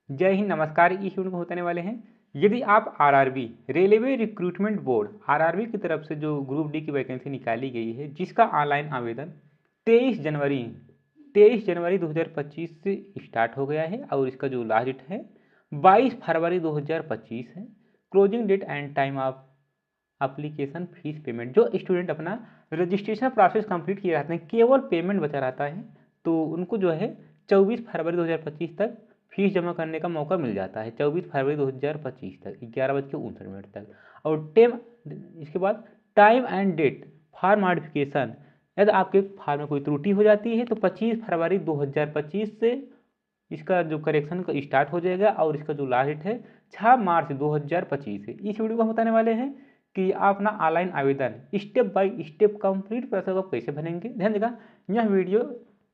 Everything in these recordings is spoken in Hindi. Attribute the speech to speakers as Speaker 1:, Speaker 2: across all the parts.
Speaker 1: जय हिंद, नमस्कार। इस वीडियो में होने वाले हैं, यदि आप RRB railway recruitment board RRB की तरफ से जो ग्रुप डी की वैकेंसी निकाली गई है, जिसका ऑनलाइन आवेदन 23 जनवरी 2025 से स्टार्ट हो गया है और इसका जो लास्ट डेट है 22 फरवरी 2025 है। Closing date and time of application fee payment, जो स्टूडेंट अपना रजिस्ट्रेशन प्रोसेस कंप्लीट किए रहते हैं, केवल पेमेंट बचा रहता है, तो उनको जो है 24 फरवरी 2025 तक फीस जमा करने का मौका मिल जाता है। 24 फरवरी 2025 तक 11:59 तक। और टेम इसके बाद time and date for modification, यदि आपके फार्म में कोई त्रुटि हो जाती है तो 25 फरवरी 2025 से इसका जो करेक्शन का स्टार्ट हो जाएगा और इसका जो लास्ट डेट है 6 मार्च 2025 है। इस वीडियो को हम बताने वाले हैं कि आप अपना ऑनलाइन आवेदन step by step complete process आप कैसे भरेंगे। ध्यान देगा, यह वीडियो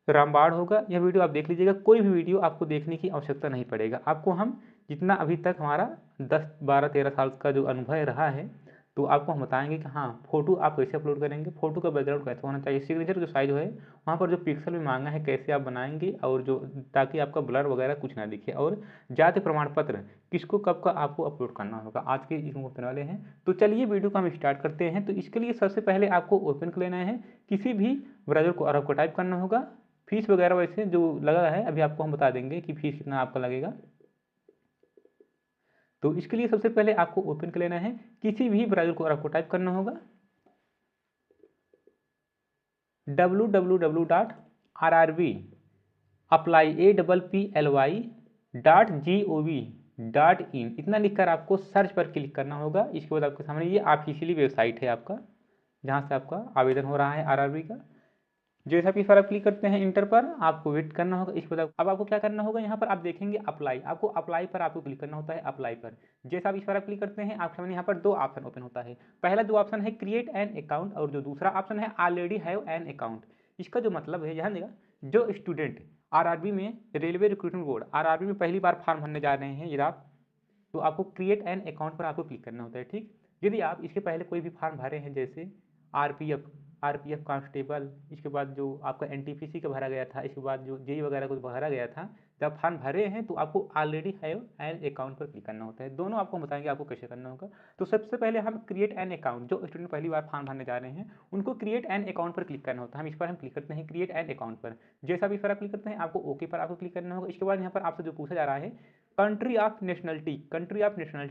Speaker 1: रामबाण होगा। यह वीडियो आप देख लीजिएगा, कोई भी वीडियो आपको देखने की आवश्यकता नहीं पड़ेगा। आपको हम जितना अभी तक हमारा 10, 12, 13 साल का जो अनुभव रहा है, तो आपको हम बताएंगे कि हाँ, फोटो आप कैसे अपलोड करेंगे, फोटो का बैकग्राउंड कैसे होना चाहिए, सिग्नेचर जो साइज है वहाँ पर जो पिक्सल में मांगा है कैसे आप बनाएंगे, और जो ताकि आपका ब्लर वगैरह कुछ ना दिखे, और जाति प्रमाण पत्र किसको कब का आपको अपलोड करना होगा, आज के इसमें बताने वाले हैं। तो चलिए वीडियो को हम स्टार्ट करते हैं। तो इसके लिए सबसे पहले आपको ओपन कर लेना है किसी भी ब्राउज़र को और आपको टाइप करना होगा। फीस वगैरह वैसे जो लगा है अभी आपको हम बता देंगे कि फीस कितना आपका लगेगा। तो इसके लिए सबसे पहले आपको ओपन कर लेना है किसी भी ब्राउज़र को और आपको टाइप करना होगा www.rrbapply.gov.in, इतना लिखकर आपको सर्च पर क्लिक करना होगा। इसके बाद आपके सामने ये ऑफिशियली वेबसाइट है आपका, जहाँ से आपका आवेदन हो रहा है आरआरबी का। जैसा आप इस पर आप क्लिक करते हैं इंटर पर, आपको वेट करना होगा। इसके बाद अब आपको क्या करना होगा, यहाँ पर आप देखेंगे अप्लाई, आपको अप्लाई पर आपको क्लिक करना होता है। अप्लाई पर जैसा आप इस पर आप क्लिक करते हैं, आपके सामने यहाँ पर दो ऑप्शन ओपन होता है। पहला जो ऑप्शन है क्रिएट एन अकाउंट, और जो दूसरा ऑप्शन है ऑलरेडी हैव एन अकाउंट। इसका जो मतलब है, ध्यान देगा, जो स्टूडेंट आरआरबी में रेलवे रिक्रूटमेंट बोर्ड आरआरबी में पहली बार फॉर्म भरने जा रहे हैं यदि आप, तो आपको क्रिएट एन अकाउंट पर आपको क्लिक करना होता है। ठीक, यदि आप इसके पहले कोई भी फॉर्म भरे हैं, जैसे आरपीएफ कांस्टेबल, इसके बाद जो आपका एनटीपीसी का भरा गया था, इसके बाद जो जेई वगैरह को भरा गया था, जब फॉर्म भरे हैं तो आपको ऑलरेडी हैव एन अकाउंट पर क्लिक करना होता है। दोनों आपको बताएंगे आपको कैसे करना होगा। तो सबसे पहले हम क्रिएट एन अकाउंट, जो स्टूडेंट पहली बार फॉर्म भरने जा रहे हैं उनको क्रिएट एन अकाउंट पर क्लिक करना होता है। हम इस पर हम क्लिक करते हैं क्रिएट एन अकाउंट पर। जैसा भी इस पर आप क्लिक करते हैं, आपको ओके पर आपको क्लिक करना होगा। इसके बाद यहाँ पर आपसे जो पूछा जा रहा है कंट्री ऑफ नेशनलिटी,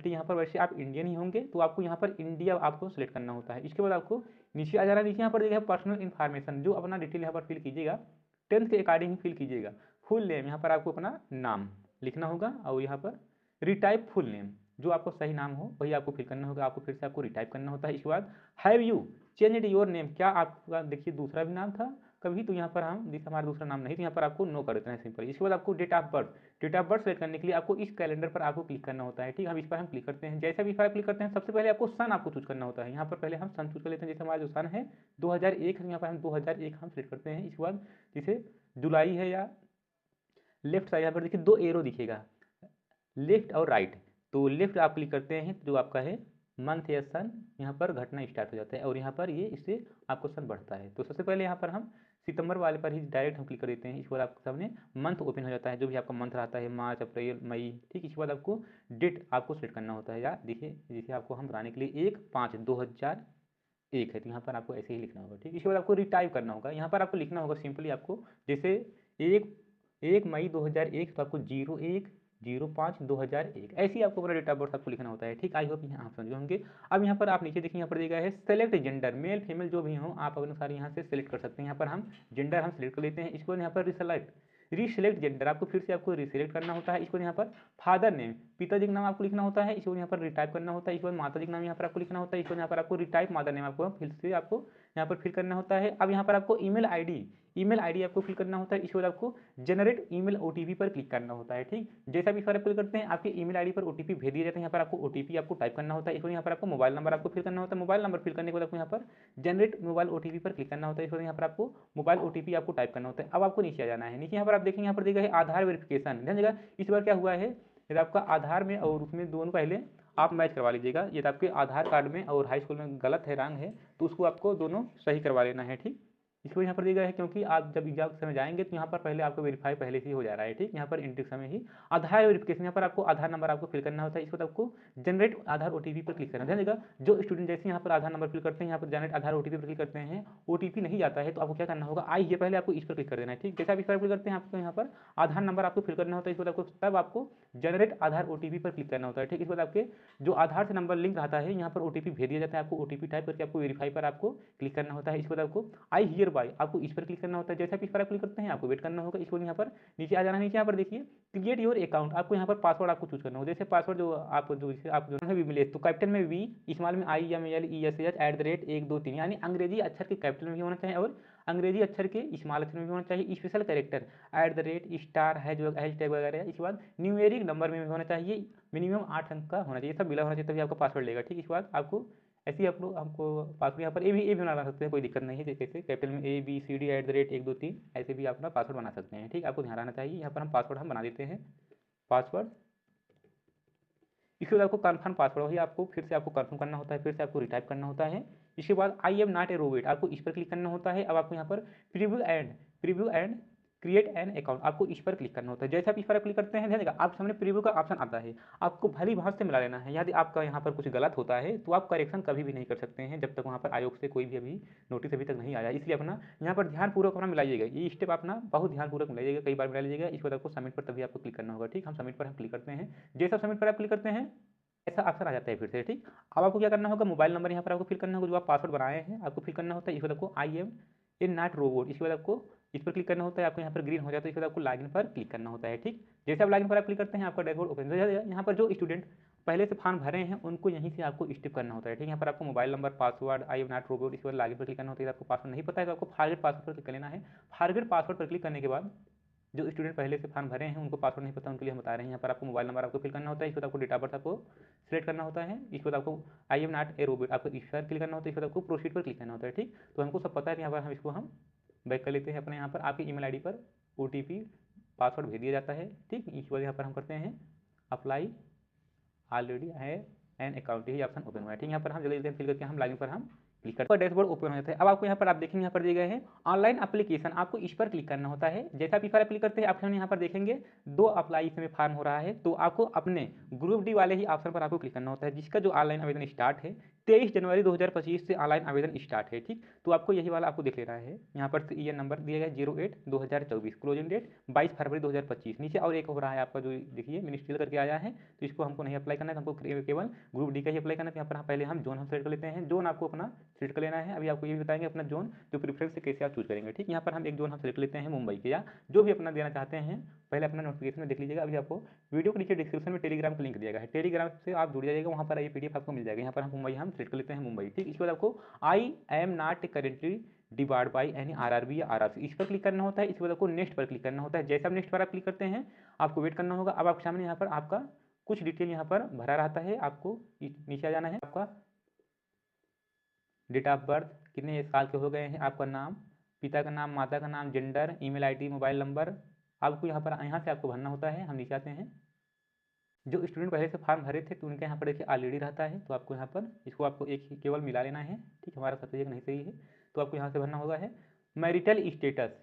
Speaker 1: यहाँ पर वैसे आप इंडियन ही होंगे तो आपको यहाँ पर इंडिया आपको सिलेक्ट करना होता है। इसके बाद आपको नीचे आ जाना, नीचे यहाँ पर देखिए पर्सनल इन्फॉर्मेशन, जो अपना डिटेल यहाँ पर फिल कीजिएगा, 10th के अकॉर्डिंग फिल कीजिएगा। फुल नेम, यहाँ पर आपको अपना नाम लिखना होगा, और यहाँ पर रिटाइप फुल नेम, जो आपको सही नाम हो वही आपको फिल करना होगा। आपको फिर से आपको रिटाइप करना होता है। इसके बाद have you changed your name, क्या आपका देखिए दूसरा भी नाम था कभी, तो यहाँ पर हम हमारा दूसरा नाम नहीं, तो यहाँ पर आपको नो कर देना है सिंपल। इसके बाद आपको डेट ऑफ बर्थ सेलेक्ट करने के लिए आपको इस कैलेंडर पर आपको क्लिक करना होता है। ठीक, हम इस पर हम क्लिक करते हैं। जैसे भी इस पर क्लिक करते हैं, सबसे पहले आपको सन आपको चूज करना होता है। यहाँ पर पहले हम सन चूज कर लेते हैं। जैसे हमारा जो सन है 2001 है, यहाँ पर हम 2001 हम सेलेक्ट करते हैं। इसके बाद जैसे जुलाई है, या लेफ्ट साइड यहाँ पर देखिए दो एरो दिखेगा, लेफ्ट और राइट, तो लेफ्ट आप क्लिक करते हैं जो आपका है मंथ या सन, यहाँ पर घटना स्टार्ट हो जाता है, और यहाँ पर ये इससे आपको सन बढ़ता है। तो सबसे पहले यहाँ पर हम सितंबर वाले पर ही डायरेक्ट हम क्लिक कर देते हैं। इसके बाद आपके सामने मंथ ओपन हो जाता है, जो भी आपका मंथ रहता है, मार्च, अप्रैल, मई। ठीक, इसके बाद आपको डेट आपको सेलेक्ट करना होता है, या देखिए जैसे आपको हम बताने के लिए 1/5/2001 है, तो यहाँ पर आपको ऐसे ही लिखना होगा। ठीक, इसके बाद आपको रिटाइप करना होगा। यहाँ पर आपको लिखना होगा सिंपली आपको, जैसे 1 मई 2001, तो आपको 01/05/2001, ऐसे ही आपको पूरा डेट ऑफ बर्थ आपको लिखना होता है। ठीक, आई होप यहाँ आप समझ होंगे। अब यहाँ पर आप नीचे देखिए, यहाँ पर दिया गया है सेलेक्ट जेंडर, मेल फीमेल जो भी हो आप अनुसार यहाँ से सेलेक्ट कर सकते हैं। यहाँ पर हम जेंडर हम सेलेक्ट कर लेते हैं। इसको यहाँ पर रिसेलेक्ट जेंडर, आपको फिर से आपको रिसेलेक्ट करना होता है। इसको यहाँ पर फादर नेम, पिताजी का नाम आपको लिखना होता है। इसको यहाँ पर रिटाइप करना होता है। इसके बाद माता जी का नाम यहाँ पर आपको लिखना होता है। इसको यहाँ पर आपको रिटाइप मदर नेम आपको फिर से आपको यहाँ पर फिल करना होता है। अब यहाँ पर आपको ईमेल आईडी आपको फिल करना होता है। इसके बाद आपको जनरेट ईमेल ओटीपी पर क्लिक करना होता है। ठीक, जैसा भी फर्क करते हैं आपके ईमेल आईडी पर ओटीपी भेज दिया जाता है। यहाँ पर आपको ओटीपी आपको टाइप करना होता है। इसको यहाँ पर आपको मोबाइल नंबर आपको फिल करना होता है। मोबाइल नंबर फिल करने के बाद आपको यहाँ पर जनरेट मोबाइल ओटीपी पर क्लिक करना होता है। इसको यहाँ पर आपको मोबाइल ओटीपी आपको टाइप करना होता है। अब आपको नीचे आ जाना है। नीचे यहाँ पर आप देखेंगे, यहाँ पर देखा है आधार वेरिफिकेशन, ध्यान देगा इस बार क्या हुआ है, यदि आपका आधार में और उसमें दोनों पहले आप मैच करवा लीजिएगा। यदि आपके आधार कार्ड में और हाई स्कूल में गलत है, रंग है, तो उसको आपको दोनों सही करवा लेना है। ठीक, इसको यहाँ पर दिया गया है क्योंकि आप जब एग्जाम के समय जाएंगे तो यहाँ पर पहले आपको वेरीफाई पहले से ही हो जा रहा है, ठीक। यहाँ पर एंट्री के समय ही आधार वेरिफिकेशन, यहाँ पर आपको आधार नंबर आपको फिल करना होता है। इसके बाद आपको जनरेट आधार ओटीपी पर क्लिक करना है। ध्यान जो स्टूडेंट जैसे यहाँ पर आधार नंबर फिल करते हैं, यहाँ पर जनरेट आधार ओटीपी पर क्लिक करते हैं, ओटीपी नहीं जाता है तो आपको क्या करना होगा, आई ये पहले आपको इस पर क्लिक कर देना है, ठीक। जैसे आप इस पर क्लिक करते हैं आपको यहाँ पर आधार नंबर आपको फिल करना होता है। इसके बाद आपको तब आपको जनरेट आधार ओटीपी पर क्लिक करना होता है, ठीक। इसके बाद आपके जो आधार से नंबर लिंक रहता है यहाँ पर ओटीपी भेज दिया जाता है। आपको ओटीपी टाइप करके आपको वेरीफाई पर आपको क्लिक करना होता है। इसके बाद आपको आई हियर बाय आपको इस पर क्लिक करना होता है। जैसे आप इस पर क्लिक करते हैं आपको वेट करना होगा। इसको यहाँ पर नीचे आ जाना है। नीचे यहाँ पर देखिए क्रिएट योर अकाउंट, आपको यहाँ पर पासवर्ड आपको चूज करना होगा। जैसे पासवर्ड जो आप जो है मिले तो कैपिटल में वी, स्मॉल में I, M L E S H @123, यानी अंग्रेजी अक्षर के कैपिटल में भी होना चाहिए और अंग्रेजी अक्षर के स्मॉल अक्षर में भी होना चाहिए। स्पेशल कैरेक्टर @ हैश टैग वगैरह। इसके बाद न्यूमेरिक नंबर में भी होना चाहिए, मिनिमम 8 अंक का होना चाहिए, सब मिला होना चाहिए तभी आपका पासवर्ड लेगा, ठीक। इसके बाद आपको ऐसे ही आप लोग हमको पासवर्ड यहाँ पर ए भी बना सकते हैं, कोई दिक्कत नहीं है। जैसे कैपिटल में ABCD @123 ऐसे भी आप अपना पासवर्ड बना सकते हैं, ठीक। आपको ध्यान रहना चाहिए। यहाँ पर हम पासवर्ड हम बना देते हैं पासवर्ड। इसके बाद आपको कन्फर्म पासवर्ड वही आपको फिर से आपको कन्फर्म करना होता है, फिर से आपको रिटाइप करना होता है। इसके बाद I am not a robot आपको इस पर क्लिक करना होता है। अब आपको यहाँ पर preview and create an account आपको इस पर क्लिक करना होता है। जैसे आप इस पर क्लिक करते हैं ध्यान देगा आप सामने प्रीव्यू का ऑप्शन आता है, आपको भली भांति से मिला लेना है। यदि आपका यहाँ पर कुछ गलत होता है तो आप करेक्शन कभी भी नहीं कर सकते हैं जब तक वहाँ पर आयोग से कोई भी अभी नोटिस अभी तक नहीं आया। इसलिए अपना यहाँ पर ध्यानपूर्वक अपना मिलाइएगा, ये स्टेप अपना बहुत ध्यानपूर्वक मिलाइएगा, कई बार मिला लीजिएगा। इसके बाद आपको सबमिट पर तभी आपको क्लिक करना होगा, ठीक। हम सबमिट पर हम क्लिक करते हैं। जैसे आप सबमिट पर आप क्लिक करते हैं ऐसा ऑप्शन आ जाता है फिर से, ठीक। अब आपको क्या करना होगा, मोबाइल नंबर यहाँ पर आपको फिल करना होगा, जो आप पासवर्ड बनाए हैं आपको फिल करना होता है। इसके बाद आपको I am a not robot, इसके बाद आपको इस पर क्लिक करना होता है। आपको यहाँ पर ग्रीन हो जाता है, इसके बाद आपको लॉगिन पर क्लिक करना होता है, ठीक। जैसे आप लॉगिन पर आप क्लिक करते हैं आपका डैशबोर्ड ओपन हो जाएगा। यहाँ पर जो स्टूडेंट पहले से फॉर्म भरे हैं उनको यहीं से आपको स्टिप करना होता है, ठीक। यहाँ पर आपको mobile number, password, I am not robot, इसके बाद लॉगिन पर क्लिक करना होता है। आपको पासवर्ड नहीं पता है तो आपको फॉरगेट पासवर्ड पर क्लिक कर लेना है। फॉरगेट पासवर्ड पर क्लिक करने के बाद जो स्टूडेंट पहले से फॉर्म भरे हैं उनको पासवर्ड नहीं पता उनके लिए हम बता रहे हैं। यहाँ पर आपको मोबाइल नंबर आपको फिल करना होता है, इसके बाद आपको डेट ऑफ बर्थ आपको सिलेक्ट करना होता है। इसके बाद आपको I am not a robot आपको इस पर क्लिक करना होता है, इसके बाद आपको प्रोसीड पर क्लिक करना होता है, ठीक। तो हमको सब पता है। यहाँ पर हम इसको हम बैक कर लेते हैं अपने यहाँ पर आपकी ईमेल आईडी पर ओटीपी पासवर्ड भेज दिया जाता है, ठीक। इसके बाद यहाँ पर हम करते हैं अप्लाई ऑलरेडी है एन अकाउंट, यही ऑप्शन ओपन हुआ है, ठीक। यहाँ पर हम जल्दी जल्दी फिल करके हम लॉगिन पर हम क्लिक करते हैं, डैशबोर्ड ओपन हो जाता है। अब आपको यहाँ पर आप देखेंगे यहाँ पर दिए गए हैं ऑनलाइन एप्लीकेशन, आपको इस पर क्लिक करना होता है। जैसा आप इस पर क्लिक करते हैं आप यहाँ पर देखेंगे 2 अप्लाई इसमें फॉर्म हो रहा है, तो आपको अपने ग्रुप डी वाले ही ऑप्शन पर आपको क्लिक करना होता है, जिसका जो ऑनलाइन आवेदन स्टार्ट है 23 जनवरी 2025 से ऑनलाइन आवेदन स्टार्ट है, ठीक। तो आपको यही वाला आपको देख लेना है। यहाँ पर ये नंबर दिया गया 08/2024, क्लोजिंग डेट 22 फरवरी 2025। नीचे और एक हो रहा है आपका जो देखिए मिनिस्ट्रियल करके आया है, तो इसको हमको नहीं अप्लाई करना है, हमको केवल ग्रुप डी का ही अप्लाई करना है। यहाँ पर पहले हम जोन हम सेलेक्ट कर लेते हैं, जोन आपको अपना सेलेक्ट कर लेना है। अभी आपको ये भी बताएंगे अपना जोन जो प्रीफरेंस से कैसे आप चूज करेंगे, ठीक। यहाँ पर हम एक जोन हम सेलेक्ट लेते हैं मुंबई के, या जो भी अपना देना चाहते हैं पहले अपना नोटिफिकेशन में देख लीजिएगा। अभी आपको वीडियो के नीचे डिस्क्रिप्शन में टेलीग्राम का लिंक दिया गया है, टेलीग्राम से आप जुड़ जाइएगा, वहाँ पर ये पीडीएफ आपको मिल जाएगा। यहाँ पर हम मुंबई हम सेलेक्ट कर लेते हैं मुंबई, ठीक। इसके बाद आपको I am not currently divide by any RRB या आरआरसी इस पर क्लिक करना होता है। इसके बाद आपको नेक्स्ट पर क्लिक करना होता है। जैसे आप नेक्स्ट पर आप क्लिक करते हैं आपको वेट करना होगा। अब आपके सामने यहाँ पर आपका कुछ डिटेल यहाँ पर भरा रहता है, आपको नीचे आ जाना है। आपका डेट ऑफ बर्थ, कितने साल के हो गए हैं, आपका नाम, पिता का नाम, माता का नाम, gender, email ID, mobile number, आपको यहाँ से आपको भरना होता है। हम नीचे आते हैं। जो स्टूडेंट पहले से फॉर्म भरे थे तो उनके यहाँ पर देखिए ऑलरेडी रहता है, तो आपको यहाँ पर इसको आपको एक ही केवल मिला लेना है, ठीक। हमारा सब्जेक्ट नहीं सही है तो आपको यहाँ से भरना होगा है मैरिटल स्टेटस।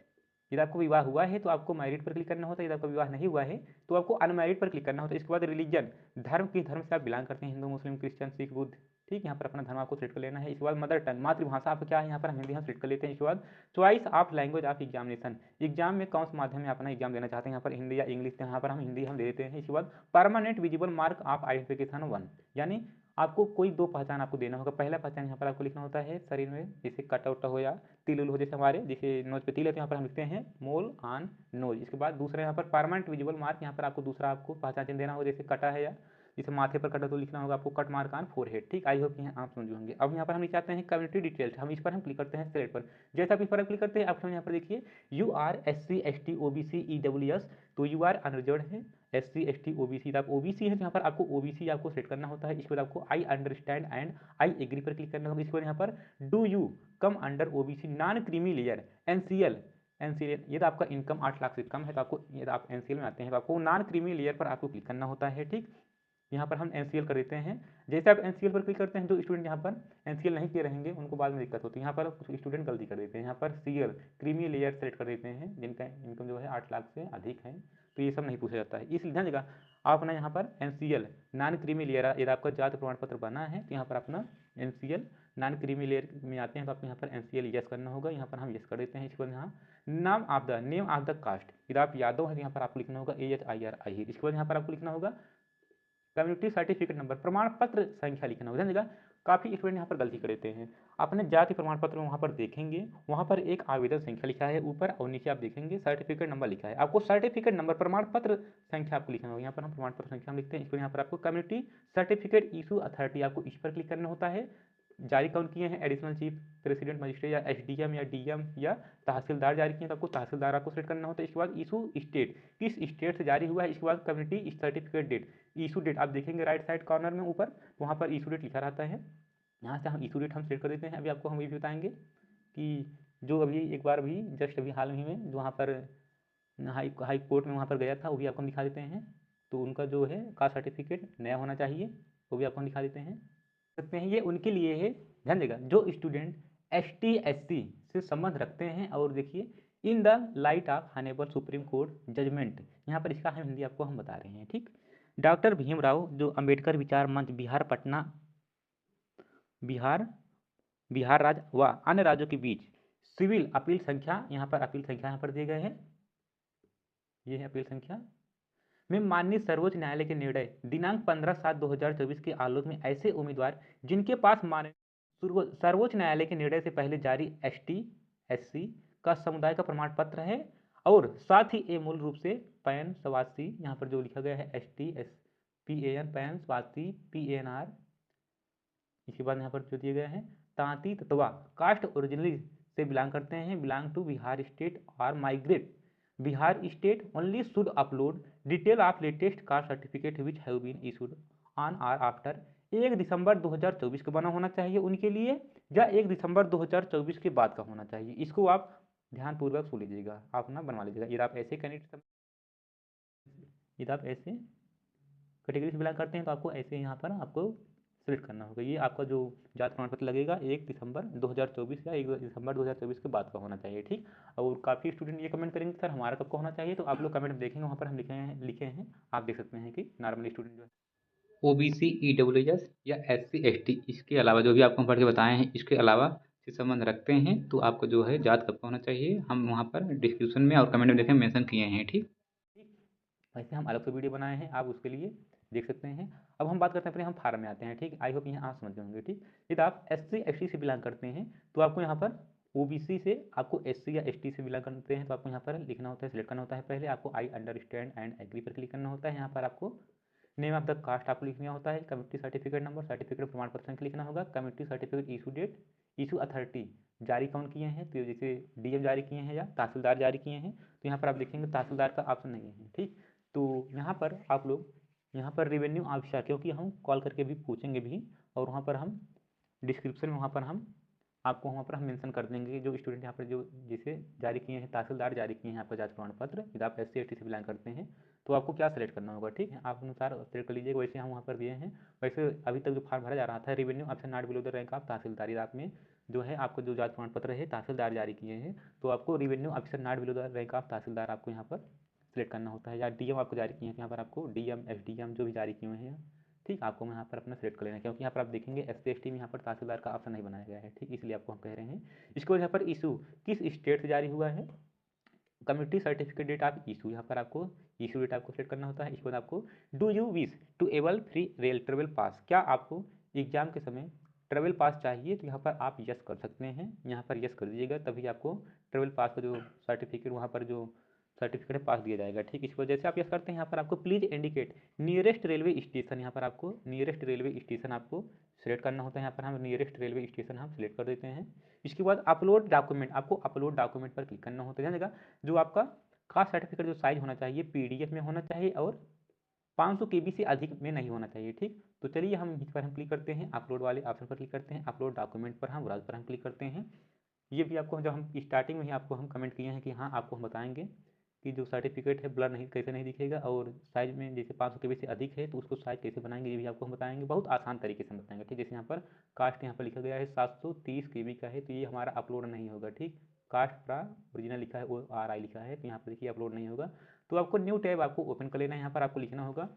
Speaker 1: यदि आपको विवाह हुआ है तो आपको मैरिट पर क्लिक करना होता है, यदि आपका विवाह नहीं हुआ है तो आपको अनमैरिड पर क्लिक करना होता है। इसके बाद रिलीजन, धर्म, किस धर्म से आप बिलोंग करते हैं, हिंदू, मुस्लिम, क्रिश्चियन, सिख, बुद्ध, ठीक। यहाँ पर अपना धर्म आपको सेलेक्ट कर लेना है। इसके बाद मदर टंग, मातृभाषा आपका क्या है, यहाँ पर हम हिंदी हम सेलेक्ट कर लेते हैं। इसके बाद choice of language of examination, exam में कौन से माध्यम में अपना एग्जाम देना चाहते हैं, यहाँ पर हिंदी या इंग्लिश, यहाँ पर हम हिंदी हम दे देते हैं। इसके बाद permanent visible mark of identification 1, यानी आपको कोई 2 पहचान आपको देना होगा। पहला पहचान यहाँ पर आपको लिखना होता है शरीर में, जैसे कटा उटा हो या तिल उल हो, जैसे हमारे जैसे नोज पे तिल है तो यहाँ पर हम लिखते हैं मोल ऑन नोज। इसके बाद दूसरा यहाँ पर परमानेंट विजिबल मार्क, यहाँ पर आपको दूसरा आपको पहचान चिन्ह देना होगा, जैसे कटा है या जैसे माथे पर कटा तो लिखना होगा आपको कट मार्क ऑन फोरहेड, ठीक। आई होप यहाँ आप समझ होंगे। अब यहाँ पर हम चाहते हैं कम्युनिटी डिटेल्स, हम इस पर हम क्लिक करते हैं सेलेक्ट पर। जैसे आप इस पर क्लिक करते हैं आप यहाँ पर देखिए you are SC ST OBC EWS, तो यू आर अनरिजर्व है, SC ST OBC आप OBC है तो यहाँ पर आपको OBC आपको सेट करना होता है। इसके बाद आपको I understand and I agree पर क्लिक करना होगा। इसके बाद यहाँ पर do you come under OBC non creamy layer NCL, यदि आपका इनकम 8 लाख से कम है तो आपको, यदि आप NCL में आते हैं तो आपको नॉन क्रीमी लेयर पर आपको क्लिक करना होता है, ठीक। यहाँ पर हम एनसीएल कर देते हैं। जैसे आप एनसीएल पर क्लिक करते हैं, जो स्टूडेंट यहाँ पर एनसीएल नहीं किए रहेंगे उनको बाद में दिक्कत होती है। यहाँ पर कुछ स्टूडेंट गलती कर देते हैं, यहाँ पर सीएल क्रीमी लेयर सेलेक्ट कर देते हैं जिनका इनकम जो है 8 लाख से अधिक है, तो ये सब नहीं पूछा जाता है। इसलिए ध्यान देगा आप अपना यहाँ पर एनसीएल नॉन क्रीमी लेयर, यदि आपका जाति प्रमाण पत्र बना है तो यहाँ पर अपना एनसीएल नॉन क्रीमी लेयर में आते हैं तो आपको यहाँ पर एनसीएल यस करना होगा। यहाँ पर हम यस कर देते हैं। इसके बाद यहाँ नाम of the name of the caste, यदि आप यादव है तो यहाँ पर आपको लिखना होगा AHIR आहिर। इसके बाद यहाँ पर आपको लिखना होगा कम्युनिटी सर्टिफिकेट नंबर, प्रमाण पत्र संख्या लिखना होगा। ध्यान काफ़ी स्टूडेंट यहाँ पर गलती कर देते हैं। अपने जाति प्रमाण पत्र में वहाँ पर देखेंगे, वहाँ पर एक आवेदन संख्या लिखा है ऊपर और नीचे आप देखेंगे सर्टिफिकेट नंबर लिखा है। आपको सर्टिफिकेट नंबर प्रमाण पत्र संख्या आपको लिखना होगा। यहाँ पर हम प्रमाण पत्र संख्या हम लिखते हैं। इसको यहाँ पर आपको कम्युनिटी सर्टिफिकेट इशू अथॉरिटी, आपको इस पर क्लिक करना होता है। जारी कौन किए हैं, एडिशनल चीफ प्रेसिडेंट मजिस्ट्रेट या एसडीएम या डीएम या तहसीलदार जारी किए हैं, तो आपको तहसीलदार आपको सेलेक्ट करना होता है। इसके बाद इशू स्टेट, किस स्टेट से जारी हुआ है। इसके बाद community certificate date, issue date आप देखेंगे राइट साइड कॉर्नर में ऊपर, वहाँ पर इशू डेट लिखा रहता है। यहाँ से हम इशू डेट हम सेलेक्ट कर देते हैं। अभी आपको हम ये भी बताएंगे कि जो अभी एक बार अभी जस्ट अभी हाल ही में जो वहाँ पर हाई कोर्ट में वहाँ पर गया था, वो भी आपको हम दिखा देते हैं। तो उनका जो है कास्ट सर्टिफिकेट नया होना चाहिए, वो भी आपको हम दिखा देते हैं। सकते हैं ये उनके लिए है, ध्यान देगा, जो स्टूडेंट ST SC से संबंध रखते हैं। और देखिए in the light of honourable supreme court judgement, यहाँ पर इसका हम हिंदी आपको हम बता रहे हैं। ठीक, डॉक्टर भीमराव जो अंबेडकर विचार मंच बिहार पटना बिहार राज्य व अन्य राज्यों के बीच सिविल अपील संख्या, यहाँ पर अपील संख्या यहाँ पर दिए गए हैं, ये है अपील संख्या में माननीय सर्वोच्च न्यायालय के निर्णय दिनांक 15/7/2024 के आलोक में ऐसे उम्मीदवार जिनके पास माननीय सर्वोच्च न्यायालय के निर्णय से पहले जारी ST SC का समुदाय का प्रमाण पत्र है और साथ ही ये मूल रूप से पैन स्वासी, यहाँ पर जो लिखा गया है ST PAN Pan Swasi PANR, इसके बाद यहाँ पर जो दिए गए हैं तांती तत्वा कास्ट ओरिजिनली से बिलोंग करते हैं, बिलोंग टू बिहार स्टेट और migrate Bihar state only should upload detail of latest caste certificate which have been issued on or after 1 December 2024 का बना होना चाहिए उनके लिए, या 1 दिसंबर 2024 के बाद का होना चाहिए। इसको आप ध्यानपूर्वक सुन लीजिएगा, आप ना बनवा लीजिएगा। यदि आप ऐसे कैंडिडेट, यदि आप ऐसे कैटेगरी से बिलोंग करते हैं तो आपको ऐसे यहाँ पर आपको सेलेक्ट करना होगा। ये आपका जो जाति प्रमाण पत्र लगेगा 1 दिसंबर 2024 या 1 दिसंबर 2024 के बाद का होना चाहिए। ठीक, और काफ़ी स्टूडेंट ये कमेंट करेंगे सर हमारा कब का होना चाहिए, तो आप लोग कमेंट में देखेंगे, वहाँ पर हम लिखे हैं आप देख सकते हैं कि नॉर्मली स्टूडेंट जो है OBC EWS या SC ST, इसके अलावा जो भी आपको हम पढ़ के बताए हैं इसके अलावा से संबंध रखते हैं तो आपको जो है जात कब का होना चाहिए, हम वहाँ पर डिस्क्रिप्शन में और कमेंट में देखें मेंशन किए हैं। ठीक, वैसे हम अलग से वीडियो बनाए हैं, आप उसके लिए देख सकते हैं। अब हम बात करते हैं अपने हम फार्म में आते हैं। ठीक, आई होप यहाँ आप समझ गए होंगे। ठीक, यदि आप SC ST से बिलोंग करते हैं तो आपको यहाँ पर OBC से आपको SC या ST से बिलोंग करते हैं तो आपको यहाँ पर लिखना होता है, सिलेक्ट करना होता है। पहले आपको आई अंडरस्टैंड एंड एग्री पर क्लिक करना होता है। यहाँ पर आपको नेम ऑफ द कास्ट आपको लिखना होता है, कम्युनिटी सर्टिफिकेट नंबर, सर्टिफिकेट प्रमाण पत्र संख्या लिखना होगा, community certificate issue date, issue authority जारी कौन किए हैं, तो जैसे DM जारी किए हैं या तहसीलदार जारी किए हैं, तो यहाँ पर आप देखेंगे तहसीलदार का ऑप्शन नहीं है। ठीक, तो यहाँ पर आप लोग यहाँ पर रेवेन्यू ऑफिसर, क्योंकि हम कॉल करके भी पूछेंगे भी, और वहाँ पर हम डिस्क्रिप्शन में वहाँ पर हम आपको वहाँ पर हम मेंशन कर देंगे जो स्टूडेंट यहाँ पर जो जिसे जारी किए हैं, तहसीलदार जारी किए हैं आपका जाति प्रमाण पत्र। यदि आप SC ST से बिलोंग करते हैं तो आपको क्या सेलेक्ट करना होगा। ठीक है, आप अनुसार सेलेक्ट कर लीजिएगा। वैसे हम वहाँ पर दिए हैं, वैसे अभी तक जो फॉर्म भरा जा रहा था revenue option not below the rank of tehsildar, यदि आप में जो है आपको जो जाति प्रमाण पत्र है तहसीलदार जारी किए हैं तो आपको revenue officer not below the rank of tehsildar आपको यहाँ पर सेलेक्ट करना होता है, या DM आपको जारी किए हैं तो यहाँ पर आपको DM SDM जो भी जारी किए हुए हैं, ठीक, आपको यहाँ पर अपना सेलेक्ट कर लेना है, क्योंकि यहाँ पर आप देखेंगे SC ST में यहाँ पर तहसीलदार का ऑप्शन नहीं बनाया गया है। ठीक, इसलिए आपको हम कह रहे हैं। इसके बाद यहाँ पर इशू किस स्टेट से जारी हुआ है, community certificate date of issue, यहाँ पर आपको इशू डेट आपको सेलेक्ट करना होता है। इसके बाद आपको do you wish to avail free rail travel pass, क्या आपको एग्जाम के समय ट्रेवल पास चाहिए, तो यहाँ पर आप यस कर सकते हैं, यहाँ पर यस कर दीजिएगा, तभी आपको ट्रेवल पास का जो सर्टिफिकेट वहाँ पर जो सर्टिफिकेट पास दिया जाएगा। ठीक, इस वजह से आप यस करते हैं। यहाँ पर आपको please indicate nearest railway station, यहाँ पर आपको नियरेस्ट रेलवे स्टेशन आपको सेलेक्ट करना होता है। यहाँ पर हम नियरेस्ट रेलवे स्टेशन हम सेलेक्ट कर देते हैं। इसके बाद अपलोड डॉक्यूमेंट, आपको अपलोड डॉक्यूमेंट पर क्लिक करना होता है। जानेगा जो आपका कास्ट सर्टिफिकेट जो साइज होना चाहिए PDF में होना चाहिए और 500 KB से अधिक में नहीं होना चाहिए। ठीक, तो चलिए हम इस पर हम क्लिक करते हैं, अपलोड वाले ऑप्शन पर क्लिक करते हैं, अपलोड डॉक्यूमेंट पर हम ब्राउज पर हम क्लिक करते हैं। ये भी आपको जब हम स्टार्टिंग में ही आपको हम कमेंट किए हैं कि हाँ आपको हम बताएंगे कि जो सर्टिफिकेट है ब्लर नहीं कैसे नहीं दिखेगा, और साइज में जैसे 500 KB से अधिक है तो उसको साइज कैसे बनाएंगे ये भी आपको हम बताएंगे, बहुत आसान तरीके से बताएंगे। ठीक, जैसे यहाँ पर कास्ट यहाँ पर लिखा गया है 730 KB का है, तो ये हमारा अपलोड नहीं होगा। ठीक, कास्ट पूरा ओरिजिनल लिखा है, ORI लिखा है, तो यहाँ पर देखिए अपलोड नहीं होगा। तो आपको न्यू टैब आपको ओपन कर लेना है। यहाँ पर आपको लिखना होगा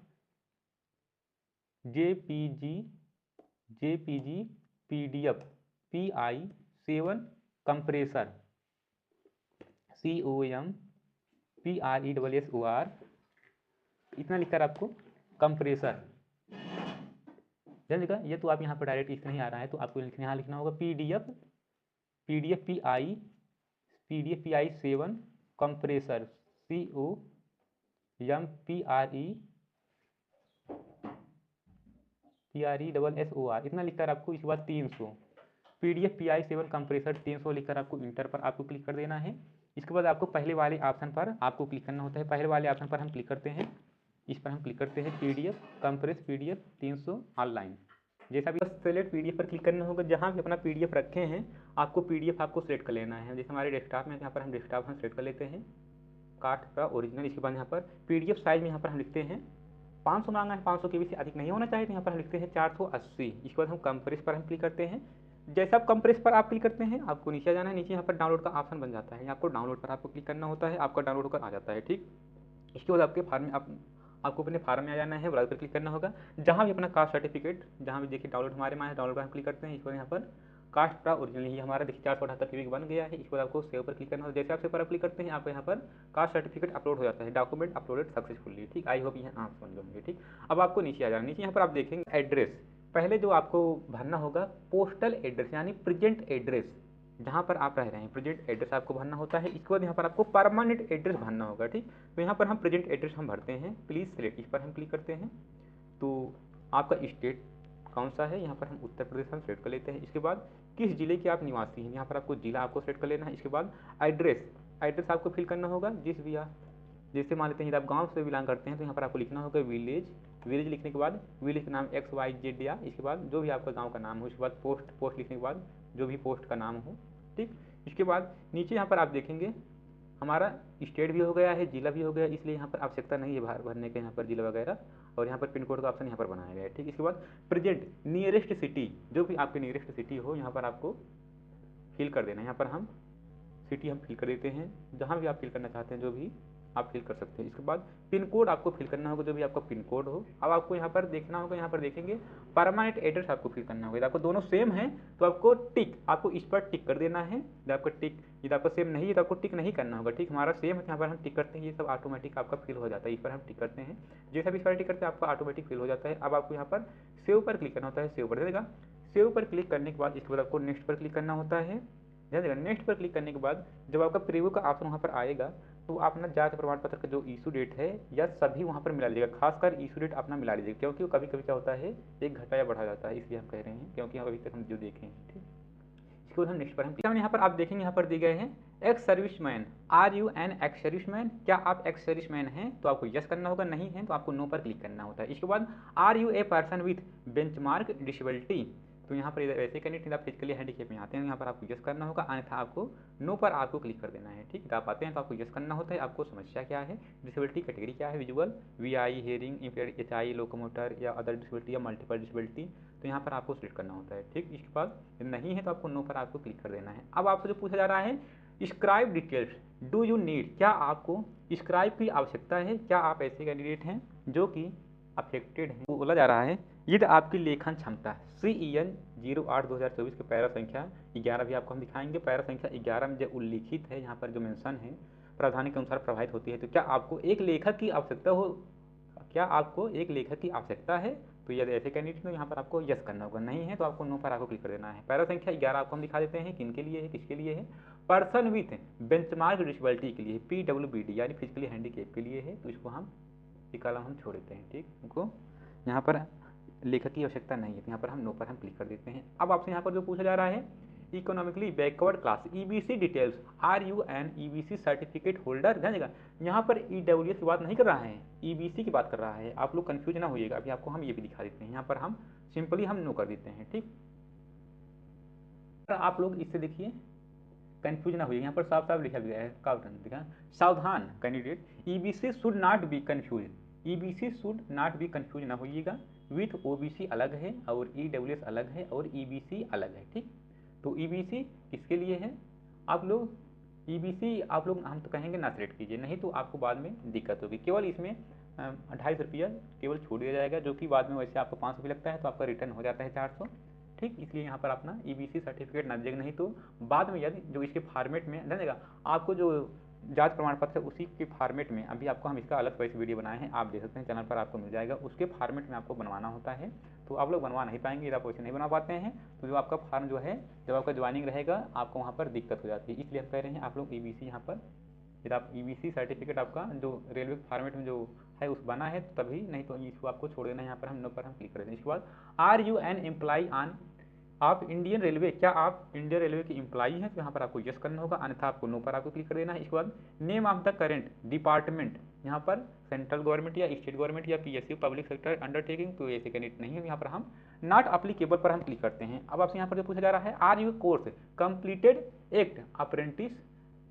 Speaker 1: JPG PDF PI7 compressor COMPRESSOR, इतना लिखकर आपको कंप्रेसर जल्द ये तो आप यहाँ पर डायरेक्ट इस नहीं आ रहा है, तो आपको यहाँ लिखना होगा PDF PI7 कंप्रेसर COMPRESSOR, इतना लिखकर आपको इसके बाद 300 PDF PI7 कंप्रेसर 300 लिखकर आपको इंटर पर आपको क्लिक कर देना है। इसके बाद आपको पहले वाले ऑप्शन पर आपको क्लिक करना होता है। पहले वाले ऑप्शन पर हम क्लिक करते हैं, इस पर हम क्लिक करते हैं PDF कंप्रेस PDF 300 ऑनलाइन। जैसा भी सेलेक्ट PDF पर क्लिक करना होगा, जहाँ भी अपना PDF रखे हैं आपको PDF आपको सेलेक्ट कर लेना है। जैसे हमारे डेस्कटॉप में यहाँ पर हम डेस्कटॉप हम सेलेक्ट कर लेते हैं, कास्ट का ओरिजिनल। इसके बाद यहाँ पर PDF साइज में यहाँ पर हम लिखते हैं 500 मांगा है, 500 KB से अधिक नहीं होना चाहिए, तो यहाँ पर हम लिखते हैं 480। इसके बाद हम कंप्रेस पर हम क्लिक करते हैं। जैसा आप कंप्रेस पर आप क्लिक करते हैं आपको नीचे जाना है, नीचे यहाँ पर डाउनलोड का ऑप्शन बन जाता है, आपको डाउनलोड पर आपको क्लिक करना होता है, आपका डाउनलोड होकर आ जाता है। ठीक, इसके बाद आपके फार्म में आपको अपने फार्म में आ जाना है, ब्राउज पर क्लिक करना होगा, जहाँ भी अपना कास्ट सर्टिफिकेट जहाँ भी देखिए डाउनलोड हमारे में है, डाउनलोड पर हम क्लिक करते हैं। इसके बाद यहाँ पर कास्ट का ओरिजिनल ही हमारा देखिए 478 KB बन गया है। इसके बाद आपको सेव पर क्लिक करना होगा। जैसे आप सेव पर क्लिक करते हैं आपको यहाँ पर कास्ट सर्टिफिकेट अपलोड हो जाता है, डॉक्यूमेंट अपलोडेड सक्सेसफुली। ठीक, आई होप यहाँ आप समझ जाएंगे। ठीक, अब आपको नीचे आ जाना, नीचे यहाँ पर आप देखेंगे एड्रेस, पहले जो आपको भरना होगा पोस्टल एड्रेस यानी प्रेजेंट एड्रेस, जहाँ पर आप रह रहे हैं प्रेजेंट एड्रेस आपको भरना होता है। इसके बाद यहाँ पर आपको परमानेंट एड्रेस भरना होगा। ठीक, तो यहाँ पर हम प्रेजेंट एड्रेस हम भरते हैं, प्लीज़ सिलेक्ट, इस पर हम क्लिक करते हैं। तो आपका स्टेट कौन सा है, यहाँ पर हम उत्तर प्रदेश हम सेलेक्ट कर लेते हैं। इसके बाद किस जिले के आप निवासी हैं, यहाँ पर आपको जिला आपको सेलेक्ट कर लेना है। इसके बाद एड्रेस आपको फिल करना होगा, जिस भी जैसे मान लेते हैं यदि आप गांव से बिलोंग करते हैं तो यहाँ पर आपको लिखना होगा विलेज लिखने के बाद विलेज का नाम XYZ या इसके बाद जो भी आपका गांव का नाम हो, इसके बाद पोस्ट लिखने के बाद जो भी पोस्ट का नाम हो। ठीक, इसके बाद नीचे यहाँ पर आप देखेंगे हमारा स्टेट भी हो गया है, जिला भी हो गया, इसलिए यहाँ पर आवश्यकता नहीं है भरने के यहाँ पर जिला वगैरह, और यहाँ पर पिन कोड का ऑप्शन यहाँ पर बनाया गया है। ठीक, इसके बाद प्रेजेंट नियरेस्ट सिटी, जो भी आपकी नियरेस्ट सिटी हो यहाँ पर आपको फिल कर देना है। यहाँ पर हम सिटी हम फिल कर देते हैं, जहाँ भी आप फिल करना चाहते हैं जो भी आप फिल कर सकते हैं। इसके बाद पिन कोड आपको फिल करना होगा, जो भी आपका पिन कोड हो। अब आपको यहाँ पर देखना होगा, यहाँ पर देखेंगे परमानेंट एड्रेस आपको फिल करना होगा। यदि आपको दोनों सेम है तो आपको आपको इस पर टिक कर देना है। यदि आपका सेम नहीं है तो आपको टिक नहीं करना होगा। ठीक, हमारा सेम है, यहाँ पर हम टिक करते हैं, ये सब ऑटोमेटिक आपका फिल हो जाता है, इस पर हम टिक करते हैं। जैसा भी इस पर टिक करते हैं आपका ऑटोमेटिक फिल हो जाता है। अब आपको यहाँ पर सेव पर क्लिक करना होता है, सेव कर देगा। सेव पर क्लिक करने के बाद इसके बाद आपको नेक्स्ट पर क्लिक करना होता है। नेक्स्ट पर क्लिक करने के बाद जब आपका प्रीव्यू का ऑप्शन वहाँ पर आएगा तो अपना जाति प्रमाण पत्र का जो इशू डेट है या सभी वहाँ पर मिला लीजिएगा, खासकर इशू डेट अपना मिला लीजिएगा, क्योंकि कभी कभी क्या होता है एक घटा या बढ़ा जाता है, इसलिए हम कह रहे हैं, क्योंकि अभी तक हम जो देखे हैं। ठीक, इसके बाद हम नेक्स्ट पर हम यहाँ पर आप देखेंगे यहाँ पर दिए गए हैं ex serviceman, are you an ex serviceman, क्या आप एक्स सर्विसमैन हैं तो आपको यस करना होगा, नहीं है तो आपको नो पर क्लिक करना होता है। इसके बाद are you a person with benchmark disability, तो यहाँ पर ऐसे कैंडिडेट आप फिजिकली हैंडीकैप में आते हैं यहाँ पर आपको यस करना होगा, अन्यथा आपको नो पर आपको क्लिक कर देना है। ठीक, जब आप आते हैं तो आपको यस करना होता है। आपको समस्या क्या है, डिसेबिलिटी कैटेगरी क्या है, visual, VI, hearing impaired, HI, locomotor या अदर डिसेबिलिटी या मल्टीपल डिसेबिलिटी, तो यहाँ पर आपको सिलेक्ट करना होता है। ठीक, इसके बाद नहीं है तो आपको नो पर आपको क्लिक कर देना है। अब आपसे जो पूछा जा रहा है scribe details, do you need, क्या आपको स्क्राइब की आवश्यकता है, क्या आप ऐसे कैंडिडेट हैं जो कि अफेक्टेड है। बोला जा रहा है यदि आपकी लेखन क्षमता CEN 08/2024 के पैरा संख्या 11 भी आपको हम दिखाएंगे, पैरा संख्या 11 में जो उल्लिखित है यहाँ पर जो मेंशन है प्रावधान के अनुसार प्रभावित होती है, तो क्या आपको एक लेखक की आवश्यकता हो, क्या आपको एक लेखक की आवश्यकता है, तो यदि ऐसे कैंडिडेट तो यहाँ पर आपको यस करना होगा, नहीं है तो आपको नो पर आपको क्लिक कर देना है। पैरा संख्या 11 आपको हम दिखा देते हैं किनके लिए है, किसके लिए है, पर्सन विथ बेंचमार्क डिसेबिलिटी के लिए, PWBD यानी फिजिकली हैंडीकैप के लिए है, तो इसको हम कॉलम हम छोड़ देते हैं। ठीक, उनको यहाँ पर लेखक की आवश्यकता नहीं है, तो यहाँ पर हम नो पर हम क्लिक कर देते हैं। अब आपसे यहाँ पर जो पूछा जा रहा है economically backward class EBC details, are you an EBC certificate holder, जानिएगा यहाँ पर EWS की बात नहीं कर रहा है, EBC की बात कर रहा है, आप लोग कंफ्यूज ना होइएगा। अभी आपको हम ये भी दिखा देते हैं, यहाँ पर हम सिंपली हम नो कर देते हैं। ठीक, आप लोग इससे देखिए कंफ्यूज ना होइए, यहाँ पर साफ साफ लिखा गया है, दिखा सावधान candidate, EBC should not be confuse, EBC should not be confuse ना होइएगा, विथ ओबीसी अलग है और ईडब्ल्यूएस अलग है और ईबीसी अलग है, ठीक। तो ईबीसी किसके लिए है, आप लोग ईबीसी आप लोग हम तो कहेंगे ना सिलेक्ट कीजिए, नहीं तो आपको बाद में दिक्कत होगी। केवल इसमें 250 रुपया केवल छूट दिया जाएगा, जो कि बाद में वैसे आपको 500 रुपये लगता है, तो आपका रिटर्न हो जाता है 400, ठीक। इसलिए यहाँ पर अपना ईबीसी सर्टिफिकेट ना दीजिएगा, नहीं तो बाद में यदि जो इसके फॉर्मेट में जानेगा आपको जो जांच प्रमाण पत्र है उसी के फॉर्मेट में, अभी आपको हम इसका अलग से वीडियो बनाए हैं, आप देख सकते हैं चैनल पर आपको मिल जाएगा, उसके फॉर्मेट में आपको बनवाना होता है, तो आप लोग बनवा नहीं पाएंगे यदि आप वैसे नहीं बना पाते हैं, तो जो आपका फॉर्म जो है जब आपका ज्वाइनिंग रहेगा आपको वहाँ पर दिक्कत हो जाती है। इसलिए हम कह रहे हैं आप लोग ईबीसी यहाँ पर, यदि आप ईबीसी सर्टिफिकेट आपका जो रेलवे फॉर्मेट में जो है उस बना है तो तभी, नहीं तो इसको आपको छोड़ देना है। यहाँ पर हम नो पर हम क्लिक कर देंगे। इसके बाद are you an employee on आप इंडियन रेलवे, क्या आप इंडियन रेलवे के एम्प्लॉई हैं, तो यहाँ पर आपको यस करना होगा, अन्यथा आपको नो पर आपको क्लिक कर देना है। इसके बाद name of the current department, यहाँ पर सेंट्रल गवर्नमेंट या स्टेट गवर्नमेंट या पीएसयू पब्लिक सेक्टर अंडरटेकिंग, तो ऐसे कैंडिडेट नहीं है, यहाँ पर हम नॉट अप्लीकेबल पर हम क्लिक करते हैं। अब आपसे यहाँ पर जो पूछा जा रहा है, are you course completed act apprentice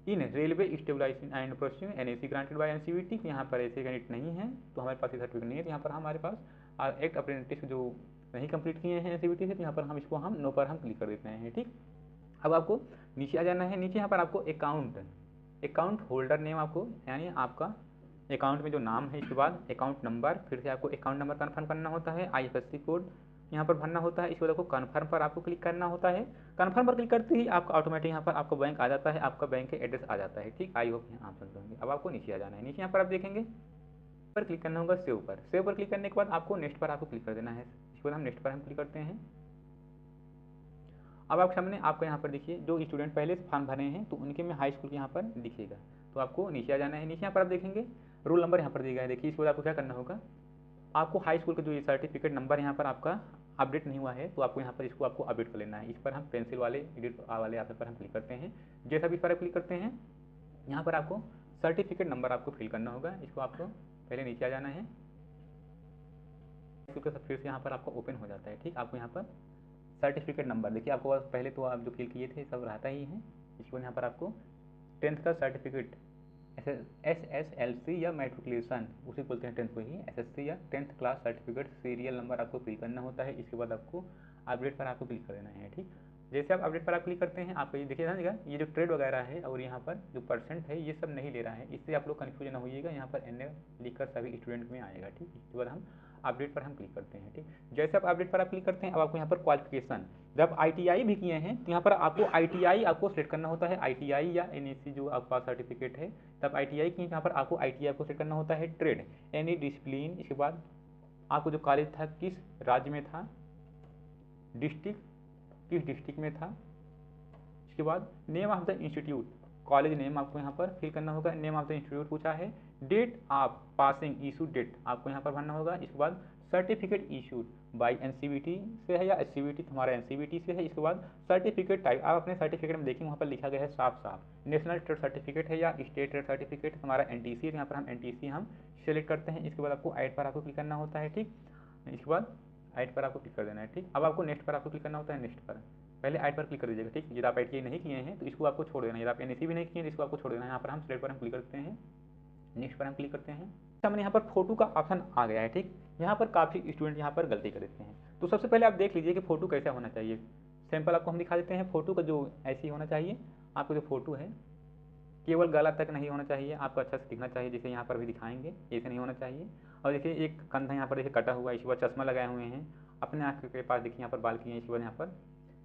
Speaker 1: in railway stabilisation and processing NAC granted by NCVT, यहाँ पर ऐसे कैंडिडेट नहीं है, तो हमारे पास ये सर्टिफिकेट नहीं है, तो यहाँ पर हमारे पास एक्ट अप्रेंटिस जो नहीं कंप्लीट किए हैं एनसीवीटी से, तो यहाँ पर हम इसको हम नो पर हम क्लिक कर देते हैं, ठीक। अब आपको नीचे आ जाना है, नीचे यहाँ पर आपको अकाउंट होल्डर नेम आपको, यानी आपका अकाउंट में जो नाम है, इसके बाद अकाउंट नंबर, फिर से आपको अकाउंट नंबर कन्फर्म करना होता है, आईएफएससी कोड यहाँ पर भरना होता है, इसके बाद आपको कन्फर्म पर आपको क्लिक करना होता है। कन्फर्म पर क्लिक करते ही आपका ऑटोमेटिक यहाँ पर आपको बैंक आ जाता है, आपका बैंक का एड्रेस आ जाता है, ठीक। आई होप यहाँ आप समझ होंगे। अब आपको नीचे आ जाना है, नीचे यहाँ पर आप देखेंगे पर क्लिक करना होगा सेव पर क्लिक करने के बाद आपको नेक्स्ट पर आपको क्लिक कर देना है। इसके बाद हम नेक्स्ट पर हम क्लिक करते हैं। अब आपके सामने आपको यहाँ पर देखिए जो स्टूडेंट पहले से फॉर्म भरे हैं तो उनके में हाई स्कूल के यहाँ पर दिखेगा, तो आपको नीचे आ जाना है। नीचे यहाँ पर आप देखेंगे रोल नंबर यहाँ पर दिया गया है, देखिए इसके बाद आपको क्या करना होगा, आपको हाई स्कूल का जो ये सर्टिफिकेट नंबर यहाँ पर आपका अपडेट नहीं हुआ है, तो आपको यहाँ पर इसको आपको अपडेट कर लेना है। इस पर हम पेंसिल वाले एडिट वाले ऑप्शन पर हम क्लिक करते हैं। जैसा भी इस पर क्लिक करते हैं, यहाँ पर आपको सर्टिफिकेट नंबर आपको फिल करना होगा, इसको आपको पहले नीचे आ जाना है, फिर से यहाँ पर आपको ओपन हो जाता है, ठीक। आपको यहाँ पर सर्टिफिकेट नंबर देखिए, आपको पहले तो आप जो फिल किए थे सब रहता ही है। इसके बाद यहाँ पर आपको 10th का सर्टिफिकेट SSLC या मैट्रिकुलेशन उसी बोलते हैं 10th को ही, SSC या 10th class certificate serial number आपको फिल करना होता है। इसके बाद आपको अपडेट पर आपको क्लिक कर देना है, ठीक। जैसे आप अपडेट पर आप क्लिक करते हैं, आपको ये देखिए ना, ये जो ट्रेड वगैरह है और यहाँ पर जो परसेंट है ये सब नहीं ले रहा है, इससे आप लोग कन्फ्यूजन ना होइएगा, यहाँ पर NA लिखकर सभी स्टूडेंट में आएगा, ठीक। इसके बाद हम अपडेट पर हम क्लिक करते हैं, ठीक। जैसे आप अपडेट पर आप क्लिक करते हैं, अब आपको यहाँ पर क्वालिफिकेशन, जब ITI भी किए हैं तो यहाँ पर आपको ITI आपको सेलेक्ट करना होता है, ITI या NAC जो आपका सर्टिफिकेट है, तब ITI की यहाँ पर आपको ITI आपको सेलेक्ट करना होता है। ट्रेड एनी डिसिप्लिन, इसके बाद आपको जो कॉलेज था किस राज्य में था, डिस्ट्रिक्ट किस डिस्ट्रिक्ट में था, इसके बाद name of the institute, college name आपको यहाँ पर फिल करना होगा। नेम ऑफ द इंस्टीट्यूट पूछा है, date of passing issue date आपको यहाँ पर भरना होगा। इसके बाद सर्टिफिकेट इशूड बाय एनसीवीटी से है या एससीवीटी, हमारा एनसीवीटी से है। इसके बाद सर्टिफिकेट टाइप, आप अपने सर्टिफिकेट में देखेंगे वहाँ पर लिखा गया है साफ साफ नेशनल ट्रेड सर्टिफिकेट है या स्टेट ट्रेड सर्टिफिकेट, हमारा NTC है, यहाँ पर हम NTC हम सेलेक्ट करते हैं। इसके बाद आपको ऐड पर आपको क्लिक करना होता है, ठीक। इसके बाद ऐड पर आपको क्लिक कर देना है, ठीक। अब आपको नेक्स्ट पर आपको क्लिक करना होता है, नेक्स्ट पर पहले ऐड पर क्लिक कर दीजिएगा, ठीक। यदि आप ITI नहीं किए हैं तो इसको आपको छोड़ देना है, यदि आप NAC भी नहीं किए हैं तो इसको आपको छोड़ देना है। यहाँ पर हम सिलेक्ट पर हम क्लिक करते हैं, नेक्स्ट पर हम क्लिक करते हैं। हमने यहाँ पर फोटो का ऑप्शन आ गया है, ठीक। यहाँ पर काफ़ी स्टूडेंट यहाँ पर गलती कर देते हैं, तो सबसे पहले आप देख लीजिए कि फोटो कैसा होना चाहिए। सैंपल आपको हम दिखा देते हैं, फोटो का जो ऐसी होना चाहिए, आपको जो फोटो है केवल गला तक नहीं होना चाहिए, आपको अच्छा से दिखना चाहिए, जैसे यहाँ पर भी दिखाएंगे ऐसे नहीं होना चाहिए। और देखिए एक कंधा यहाँ पर देखिए कटा हुआ है, इसके बाद चश्मा लगाए हुए हैं, अपने आँख के पास देखिए यहाँ पर बाल किए हैं। इसके बाद यहाँ पर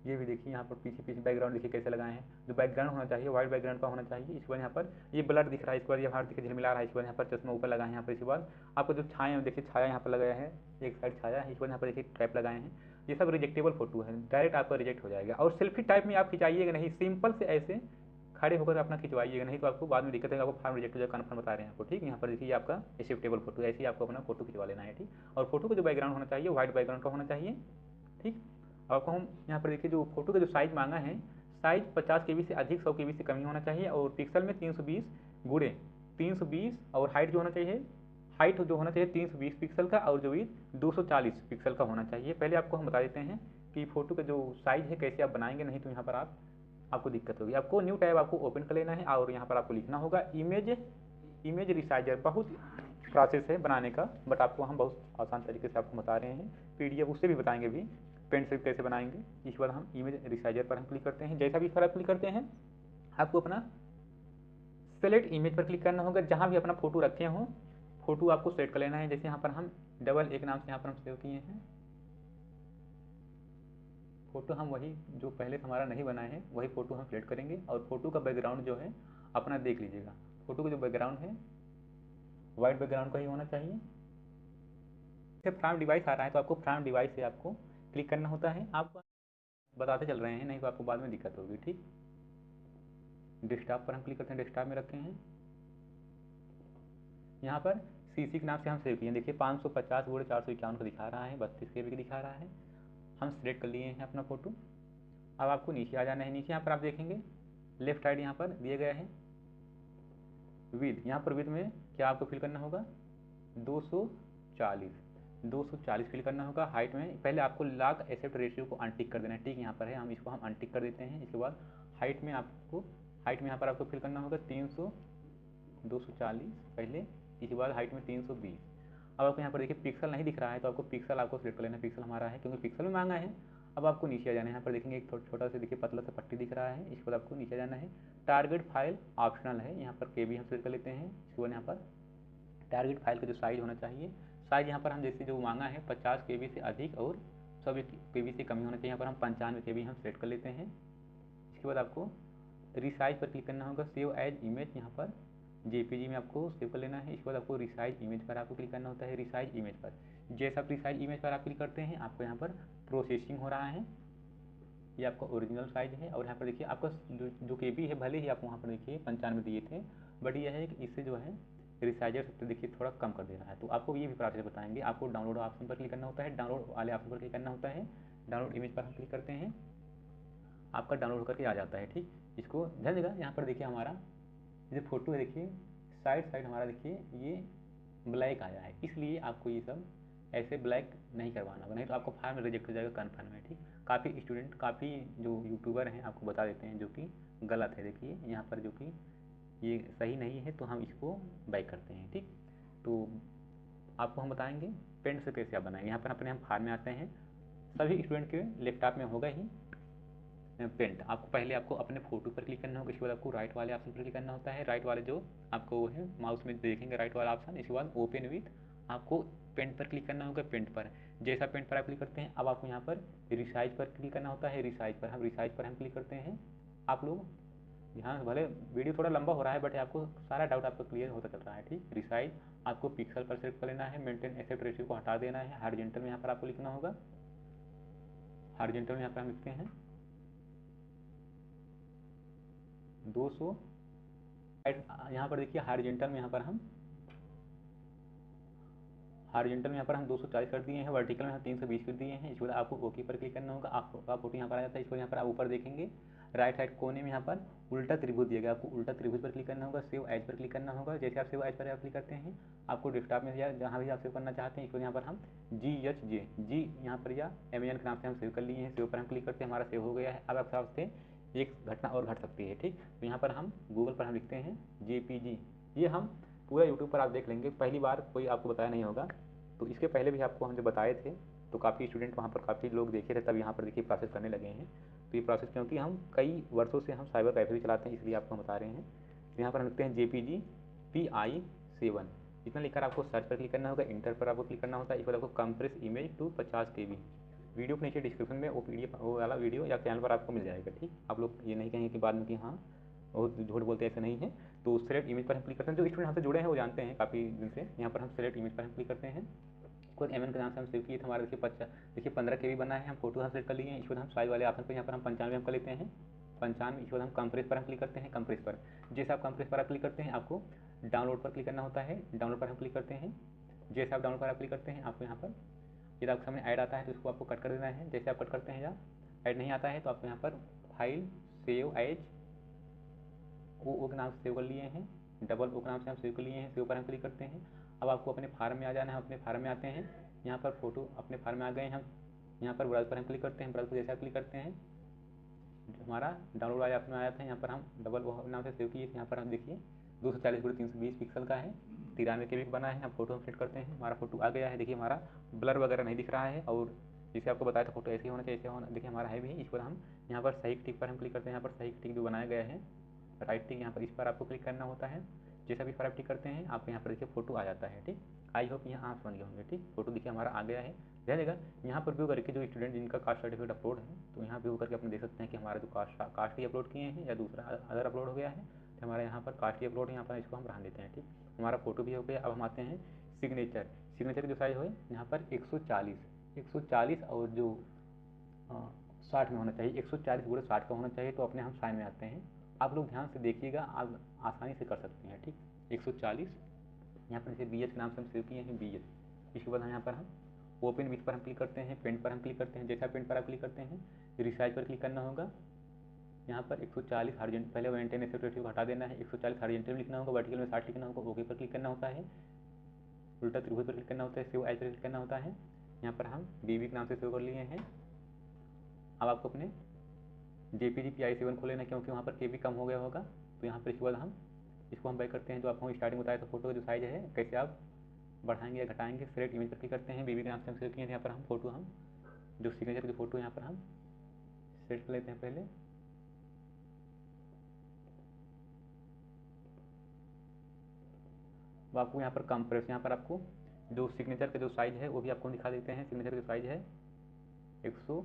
Speaker 1: ये भी देखिए, यहाँ पर पीछे बैकग्राउंड देखिए कैसे लगाए हैं, जो बैकग्राउंड होना चाहिए व्हाइट बैकग्राउंड का होना चाहिए। इसके बाद यहाँ पर ये ब्लर दिख रहा है, इसके बाद ये हाथ दिखे झिलमिला रहा है। इसके बाद यहाँ पर चश्मा ऊपर लगाए हैं, यहाँ पर इसके बाद आपको जो छाया देखिए छाया यहाँ पर लगाया है, एक साइड छाया है। इसके बाद यहाँ पर देखिए टैप लगाए हैं, ये सब रिजेक्टेबल फोटो है, डायरेक्ट आपका रिजेक्ट हो जाएगा। और सेल्फी टाइप में आप खिंचाइएगा नहीं, सिंपल से ऐसे खड़े होकर अपना खिंचवाइएगा, नहीं तो आपको बाद में दिक्कत है, आपको फॉर्म रिजेक्ट हो जाएगा, कन्फर्म बता रहे हैं आपको, ठीक। यहाँ पर देखिए आपका एक्सेप्टेबल फोटो, ऐसे ही आपको अपना फोटो खिंचवा लेना है, ठीक। और फोटो का जो बैकग्राउंड होना चाहिए व्हाइट बैकग्राउंड का होना चाहिए, ठीक। आपको हम यहाँ पर देखिए जो फोटो का जो साइज मांगा है, साइज 50 KB से अधिक 100 KB से कम ही होना चाहिए, और पिक्सल में 320 गुणे 320, और हाइट जो होना चाहिए, हाइट जो होना चाहिए 320 पिक्सल का, और जो भी 240 पिक्सल का होना चाहिए। पहले आपको हम बता देते हैं कि फ़ोटो का जो साइज़ है कैसे आप बनाएंगे, नहीं तो यहाँ पर आपको दिक्कत होगी। आपको न्यू टैब आपको ओपन कर लेना है और यहाँ पर आपको लिखना होगा इमेज रिसाइजर। बहुत प्रोसेस है बनाने का, बट आपको हम बहुत आसान तरीके से आपको बता रहे हैं। PDF उससे भी बताएंगे भी, पेन से कैसे बनाएंगे। इसके बाद हम इमेज रिसाइजर पर हम क्लिक करते हैं। जैसा भी इस पर आप क्लिक करते हैं, आपको अपना सेलेक्ट इमेज पर क्लिक करना होगा। जहाँ भी अपना फोटो रखे हों, फोटो आपको सेलेक्ट कर लेना है। जैसे यहाँ पर हम डबल एक नाम से यहाँ पर हम सेव किए हैं फोटो, हम वही जो पहले से हमारा नहीं बना है वही फोटो हम सेलेक्ट करेंगे। और फोटो का बैकग्राउंड जो है अपना देख लीजिएगा। फोटो का जो बैकग्राउंड है वाइट बैकग्राउंड का ही होना चाहिए। फ्रॉम डिवाइस आ रहा है तो आपको फ्रॉम डिवाइस से आपको क्लिक करना होता है। आप बताते चल रहे हैं, नहीं तो आपको बाद में दिक्कत होगी। ठीक, डेस्कटॉप पर हम क्लिक करते हैं, डेस्कटॉप में रखते हैं। यहाँ पर CC के नाम से हम सेव किए। देखिए 550/451 का दिखा रहा है, 32 KB का दिखा रहा है। हम सिलेक्ट कर लिए हैं अपना फोटो। अब आपको नीचे आ जाना है। नीचे यहाँ पर आप देखेंगे लेफ्ट साइड यहाँ पर दिए गए हैं विद। यहाँ पर विद में क्या आपको फिल करना होगा 240 फिल करना होगा। हाइट में पहले आपको लॉक एक्सेप्ट रेशियो को अनटिक कर देना है। ठीक, यहाँ पर है, हम इसको हम अनटिक कर देते हैं। इसके बाद हाइट में यहाँ पर आपको फिल करना होगा 240 पहले, इसके बाद हाइट में 320। अब आपको यहाँ पर देखिए पिक्सल नहीं दिख रहा है तो आपको पिक्सल आपको सिलेक्ट कर लेना है। पिक्सल हमारा है क्योंकि पिक्सल में मांगा है। अब आपको नीचे आ जाना है। यहाँ पर देखेंगे एक छोटा सा देखिए पतला सा पट्टी दिख रहा है, इसके बाद आपको नीचे जाना है। टारगेट फाइल ऑप्शनल है, यहाँ पर KB हम सिलेक्ट कर लेते हैं। इसके बाद यहाँ पर टारगेट फाइल का जो साइज होना चाहिए, साइज यहाँ पर हम जैसे जो मांगा है 50 KB से अधिक और 100 KB से कम होना चाहिए। यहाँ पर हम 95 KB हम सेट कर लेते हैं। इसके बाद आपको रिसाइज पर क्लिक करना होगा। सेव एज इमेज, यहाँ पर JPG में आपको सेव कर लेना है। इसके बाद आपको रिसाइज इमेज पर आपको क्लिक करना होता है। रिसाइज इमेज पर जैसा आप रिसाइज इमेज पर आप क्लिक करते हैं, आपको यहाँ पर प्रोसेसिंग हो रहा है। ये आपका ओरिजिनल साइज है। और यहाँ पर देखिए आपका जो KB है, भले ही आप वहाँ पर देखिए 95 दिए थे, बट यह है कि इससे जो है रिसाइजर सबसे देखिए थोड़ा कम कर दे रहा है। तो आपको ये भी प्रोसेस बताएंगे। आपको डाउनलोड ऑप्शन पर क्लिक करना होता है, डाउनलोड वाले ऑप्शन पर क्लिक करना होता है। डाउनलोड इमेज पर हम क्लिक करते हैं, आपका डाउनलोड होकर के आ जाता है। ठीक, इसको ध्यान देगा। यहाँ पर देखिए हमारा जो फोटो है, देखिए साइड हमारा देखिए ये ब्लैक आया है, इसलिए आपको ये सब ऐसे ब्लैक नहीं करवाना होगा, नहीं तो आपको फार्म रिजेक्ट हो जाएगा कन्फर्म है। ठीक, काफ़ी स्टूडेंट काफ़ी जो यूट्यूबर हैं आपको बता देते हैं जो कि गलत है। देखिए यहाँ पर जो कि ये सही नहीं है तो हम इसको बैक करते हैं। ठीक, तो आपको हम बताएंगे पेंट से कैसे आप बनाएंगे। यहाँ पर अपने हम फार्म में आते हैं। सभी स्टूडेंट के लैपटॉप में होगा ही पेंट। आपको पहले आपको अपने फोटो पर क्लिक करना होगा। इसके बाद आपको राइट वाले ऑप्शन पर क्लिक करना होता है। राइट वाले जो आपको वो है माउस में देखेंगे राइट वाला ऑप्शन। इसके बाद ओपन विथ आपको पेंट पर क्लिक करना होगा। पेंट पर जैसा पेंट पर आप क्लिक करते हैं, अब आपको यहाँ पर रिसाइज पर क्लिक करना होता है। रिसाइज पर हम क्लिक करते हैं। आप लोग यहाँ भले वीडियो थोड़ा लंबा हो रहा है, बट आपको सारा डाउट आपको क्लियर होता चल रहा है। ठीक, रिसाइज आपको पिक्सल पर सेलेक्ट कर लेना है। मेंटेन एक्सेप्ट रेशियो को हटा देना है। हॉरिजॉन्टल में यहाँ पर आपको लिखना होगा। हॉरिजॉन्टल में यहाँ पर हम लिखते हैं 200। यहाँ पर देखिए हॉरिजॉन्टल में यहाँ पर हम 240 कर दिए हैं। वर्टिकल में हम 320 कर दिए हैं। इसके बाद आपको ओके पर क्लिक करना होगा। आपका फोटो यहाँ पर आ जाता है। इसको यहाँ पर आप ऊपर देखेंगे राइट साइड कोने में यहाँ पर उल्टा त्रिभुज दिया गया, आपको उल्टा त्रिभुज पर क्लिक करना होगा। सेव एज पर क्लिक करना होगा। जैसे आप सेव एज पर क्लिक करते हैं, आपको डेस्कटॉप में या जहाँ भी आप सेव करना चाहते हैं, इसको यहाँ पर हम जी यहाँ पर या Amazon के नाम से हम सेव कर लिए हैं। सेव पर हम क्लिक करते हैं, हमारा सेव हो गया है। अब आप हिसाब से एक घटना और घट सकती है। ठीक, तो यहाँ पर हम गूगल पर हम लिखते हैं JPG। ये हम पूरा यूट्यूब पर आप देख लेंगे, पहली बार कोई आपको बताया नहीं होगा। तो इसके पहले भी आपको हम जो बताए थे तो काफ़ी स्टूडेंट वहाँ पर काफ़ी लोग देखे थे, तब यहाँ पर देखिए प्रोसेस करने लगे हैं। तो ये प्रोसेस क्योंकि हम कई वर्षों से हम साइबर कैफे भी चलाते हैं, इसलिए आपको हम बता रहे हैं। तो यहाँ पर हम लिखते हैं JPG PI7, इतना लिखकर आपको सर्च पर क्लिक करना होगा। इंटर पर आपको क्लिक करना होता है। इसके बाद आपको compress image to 50 KB। Video के नीचे डिस्क्रिप्शन में वो PDF वो वाला वीडियो या चैनल पर आपको मिल जाएगा। ठीक, आप लोग ये नहीं कहेंगे कि बाद में कि हाँ बहुत झूठ बोलते, ऐसे नहीं है। तो सेलेक्ट इमेज पर हम क्लिक करते हैं। जो स्टूडेंट हमसे जुड़े हैं वो जानते हैं काफ़ी दिन से। यहाँ पर हम सेलेक्ट इमेज पर हम क्लिक करते हैं। कोई MN के नाम से हम सेव किए थे, हमारे देखिए 15 KB बना है। हम फोटो हम सेलेक्ट कर लिए हैं। इसके बाद हम साइज वाले ऑप्शन पर यहाँ पर हम 95 हम कर लेते हैं। 95। इसके बाद हम कंप्रेस पर हम क्लिक करते हैं। कंप्रेस पर जैसे आप कंप्रेस पर आप क्लिक करते हैं, आपको डाउनलोड पर क्लिक करना होता है। डाउनलोड पर हम क्लिक करते हैं। जैसे आप डाउनलोड पर आप क्लिक करते हैं, आपको यहाँ पर यदि आपके सामने ऐड आता है तो इसको आपको कट कर देना है। जैसे आप कट करते हैं या ऐड नहीं आता है तो आपको यहाँ पर फाइल सेव एज ओ के नाम से सेव कर लिए हैं। डबल ओ के नाम से हम सेव कर लिए हैं। सेव पर हम क्लिक करते हैं। अब आपको अपने फार्म में आ जाना है। हम अपने फार्म में आते हैं। यहाँ पर फोटो अपने फार्म में आ गए हैं हम। यहाँ पर ब्राउज पर हम क्लिक करते हैं। ब्राउज पर जैसे आप क्लिक करते हैं, जो हमारा डाउनलोड वाले ऑप्शन में आया था, यहाँ पर हम डबल नाम से सेव किए थे। यहाँ पर हम देखिए 240x320 पिक्सल का है, 93 KB बना है। हम फोटो सेट करते हैं, हमारा फोटो आ गया है। देखिए हमारा ब्लर वगैरह नहीं दिख रहा है, और जैसे आपको बताया था फोटो ऐसे होना चाहिए, ऐसे होना, देखिए हमारा है भी। इस पर हम यहाँ पर सही टिक पर हम क्लिक करते हैं। यहाँ पर सही टिक जो बनाया गया है, राइट टिक, यहाँ पर इस पर आपको क्लिक करना होता है। जैसा भी पर आप टिक करते हैं, आपको यहाँ पर देखिए फोटो आ जाता है। ठीक, आई होप यहाँ आप समझ गए होंगे। ठीक, फोटो देखिए हमारा आ गया है। ध्यान देगा यहाँ पर व्यू करके जो स्टूडेंट जिनका कास्ट सर्टिफिकेट अपलोड है, तो यहाँ व्यू करके अपने देख सकते हैं कि हमारा जो कास्ट ही अपलोड किए हैं या दूसरा अदर अपलोड हो गया है। तो हमारे यहाँ पर कास्ट ही अपलोड है, यहाँ पर इसको हम रहने देते हैं। ठीक, हमारा फोटो भी हो गया। अब हम आते हैं सिग्नेचर। सिग्नेचर की जो साइज हो यहाँ पर 140 और जो 60 में होना चाहिए, 140x60 का होना चाहिए। तो अपने हम साइन में आते हैं। आप लोग ध्यान से देखिएगा, आप आसानी से कर सकते हैं। ठीक, 140 यहाँ पर जैसे BH के नाम से हम सेव किए हैं, BH। इसके बाद हम यहाँ पर हम ओपन विथ पर हम क्लिक करते हैं, पेंट पर हम क्लिक करते हैं। जैसा पेंट पर आप क्लिक करते हैं, रिसाइज पर क्लिक करना होगा। यहाँ पर 140 हार्जेंट, पहले मेंटेन सेपरेटिव को हटा देना है, 140 हार्जेंटल लिखना होगा, वर्टिकल में 60 लिखना होगा। ओके पर क्लिक करना होता है, उल्टा त्रिभुज पर क्लिक करना होता है, सेव एज पर क्लिक करना होता है। यहाँ पर हम BB के नाम से सेव कर लिए हैं। अब आपको अपने JPG PI7 खोल लेना, क्योंकि वहाँ पर KB कम हो गया होगा। तो यहाँ पर इसके बाद हम इसको हम बैक करते हैं। जो आपको स्टार्टिंग बताया था, फोटो का जो साइज है कैसे आप बढ़ाएंगे या घटाएंगे। सेलेक्ट इमेज पर क्लिक करते हैं, BB के नाम से हम सेव किए थे। यहाँ पर हम फोटो, हम जो सिग्नेचर की फोटो यहाँ पर हम सेट कर लेते हैं पहले। तो आपको यहाँ पर कंप्रेस, यहाँ पर आपको जो सिग्नेचर का जो साइज है वो भी आपको दिखा देते हैं। सिग्नेचर का साइज है 100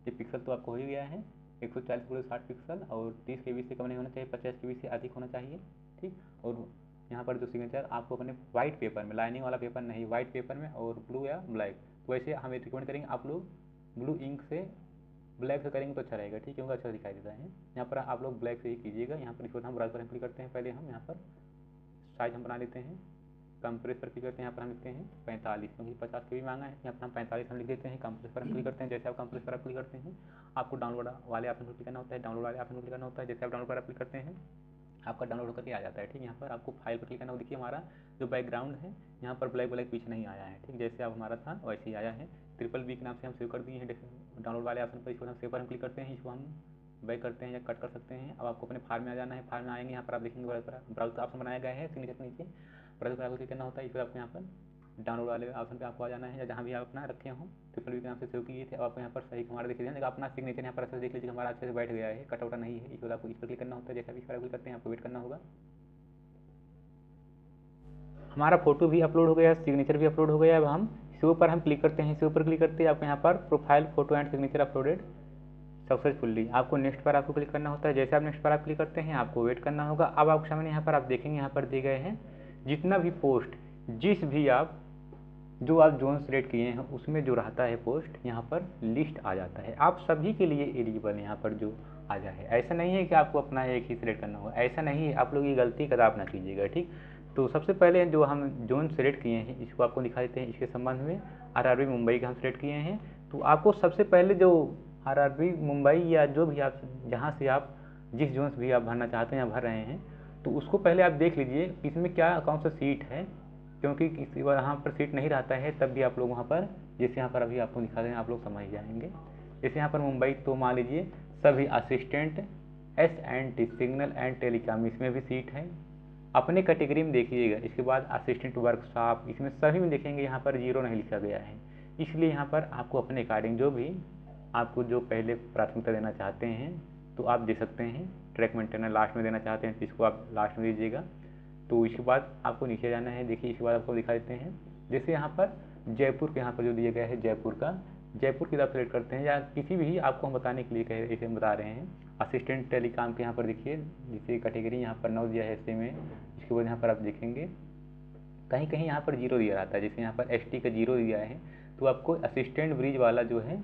Speaker 1: ये पिक्सल तो आपको हो ही गया है, 140x60 पिक्सल, और 30 KB से कम नहीं होना चाहिए, 50 KB से अधिक होना चाहिए। ठीक, और यहाँ पर जो सिग्नेचर आपको अपने वाइट पेपर में, लाइनिंग वाला पेपर नहीं, वाइट पेपर में, और ब्लू या ब्लैक। तो वैसे हमें रिकमेंड करेंगे आप लोग ब्लू इंक से, ब्लैक से करेंगे तो अच्छा रहेगा। ठीक, क्योंकि अच्छा दिखाई देता है। यहाँ पर आप लोग ब्लैक से ही कीजिएगा। यहाँ पर इसको हम ब्राउज पर क्लिक करते हैं। पहले हम यहाँ पर साइज हम बना लेते हैं, कंप्रेस पर क्लिक करते हैं। यहाँ पर हम लिखते हैं 45, क्योंकि 50 KB मांगा है। यहाँ पर हम 45 हम लिख देते हैं। कंप्रेस पर हम क्लिक करते हैं। जैसे आप कंप्रेस पर आप क्लिक करते हैं, आपको डाउनलोड वाले ऑप्शन पर क्लिक करना होता है, डाउनलोड वाले ऑप्शन पर क्लिक करना होता है। जैसे आप डाउनलोड पर क्लिक करते हैं, आपका डाउनलोड करके आ जाता है। ठीक, यहाँ पर आपको फाइल पर क्लिक करना होगा। देखिए हमारा जो बैकग्राउंड है यहाँ पर ब्लैक पीछे नहीं आया है। ठीक, जैसे आप हमारा था वैसे ही आया है। BBB के नाम से हम सेव कर दिए हैं डाउनलोड वाले ऑप्शन पर। इसको हम सेव पर हम क्लिक करते हैं, इसको हम बैक करते हैं या कट कर सकते हैं। अब आपको अपने फाइल में आ जाना है। फाइल में आएंगे, यहाँ पर आप देखेंगे ब्राउज का ऑप्शन बनाया गया है सिग्नेचर के नीचे, ब्राउज पर आपको क्लिक करना होता है। इस पर आपको यहाँ पर डाउनलोड वाले ऑप्शन पे आपको आ जाना है, या जहाँ भी आप अपना रखे हों। BBB के नाम से सेव किए थे। अब आपको यहाँ पर सही हमारा देखिए अपना सिग्नेचर यहाँ पर अच्छे से देख लीजिए, हमारा अच्छे से बैठ गया है, कटआउट नहीं है। इस पर आपको इस पर क्लिक करना होता है। जैसा भी इस पर क्लिक करते हैं, आपको वेट करना होगा। हमारा फोटो भी अपलोड हो गया, सिग्नेचर भी अपलोड हो गया। अब हम सेव पर हम क्लिक करते हैं। सेव पर क्लिक करते हैं, आपको यहाँ पर profile photo and signature uploaded successfully, आपको नेक्स्ट पर आपको क्लिक करना होता है। जैसे आप नेक्स्ट पर आप क्लिक करते हैं, आपको वेट करना होगा। अब आपके सामने यहाँ पर आप देखेंगे, यहाँ पर दिए गए हैं जितना भी पोस्ट, जिस भी आप जो आप जोन सेलेक्ट किए हैं उसमें जो रहता है पोस्ट, यहाँ पर लिस्ट आ जाता है। आप सभी के लिए एलिजिबल यहाँ पर जो आ जाए। ऐसा नहीं है कि आपको अपना एक ही सिलेक्ट करना होगा, ऐसा नहीं है। आप लोग ये गलती कदाप ना कीजिएगा। ठीक, तो सबसे पहले जो हम जोन सेलेक्ट किए हैं इसको आपको दिखा देते हैं। इसके संबंध में RRB मुंबई का हम सेलेक्ट किए हैं। तो आपको सबसे पहले जो RRB मुंबई या जो भी आप जहाँ से आप जिस जोन से भी आप भरना चाहते हैं या भर रहे हैं, तो उसको पहले आप देख लीजिए इसमें क्या कौन सा सीट है, क्योंकि किसी बार यहाँ पर सीट नहीं रहता है, तब भी आप लोग वहाँ पर, जैसे यहाँ पर अभी आपको दिखा दें, आप लोग समझ जाएंगे। जैसे यहाँ पर मुंबई, तो मान लीजिए सभी assistant S&T signal and telecom, इसमें भी सीट है। अपने कैटेगरी में देखिएगा। इसके बाद असिस्टेंट वर्कशॉप, इसमें सभी में देखेंगे यहाँ पर 0 नहीं लिखा गया है। इसलिए यहाँ पर आपको अपने अकॉर्डिंग जो भी आपको जो पहले प्राथमिकता देना चाहते हैं तो आप दे सकते हैं। ट्रैक मेंटेनर लास्ट में देना चाहते हैं तो इसको आप लास्ट में दीजिएगा। तो इसके बाद आपको नीचे जाना है। देखिए इसके बाद आपको दिखा देते हैं, जैसे यहाँ पर जयपुर के यहाँ पर जो दिया गया है, जयपुर की आप सेलेक्ट करते हैं, या किसी भी आपको हम बताने के लिए कह इसे हम बता रहे हैं। असिस्टेंट टेलीकॉम के यहाँ पर देखिए जैसे कैटेगरी यहाँ पर 9 दिया है ऐसे में। इसके बाद यहाँ पर आप देखेंगे कहीं कहीं यहाँ पर 0 दिया रहता है, जैसे यहाँ पर ST का 0 दिया है, तो आपको असिस्टेंट ब्रिज वाला जो है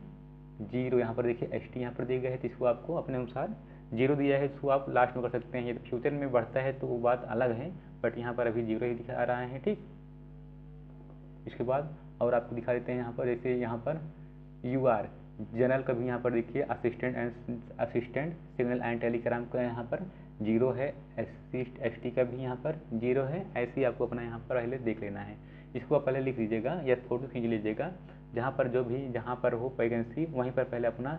Speaker 1: 0 यहाँ पर देखिए ST यहाँ पर दिया गया है, तो इसको आपको अपने अनुसार 0 दिया है, इसको आप लास्ट में कर सकते हैं। ये फ्यूचर में बढ़ता है तो वो बात अलग है, बट यहाँ पर अभी 0 ही दिखा रहा है। ठीक, इसके बाद और आपको दिखा देते हैं यहाँ पर, जैसे यहाँ पर UR जनरल का भी यहाँ पर देखिए असिस्टेंट सिग्नल एंड टेलीग्राम का यहाँ पर 0 है, ST का भी यहाँ पर 0 है। ऐसे ही आपको अपना यहाँ पर पहले देख लेना है। इसको आप पहले लिख लीजिएगा या फोटो खींच लीजिएगा, जहाँ पर जो भी जहाँ पर हो वैकेंसी वहीं पर पहले अपना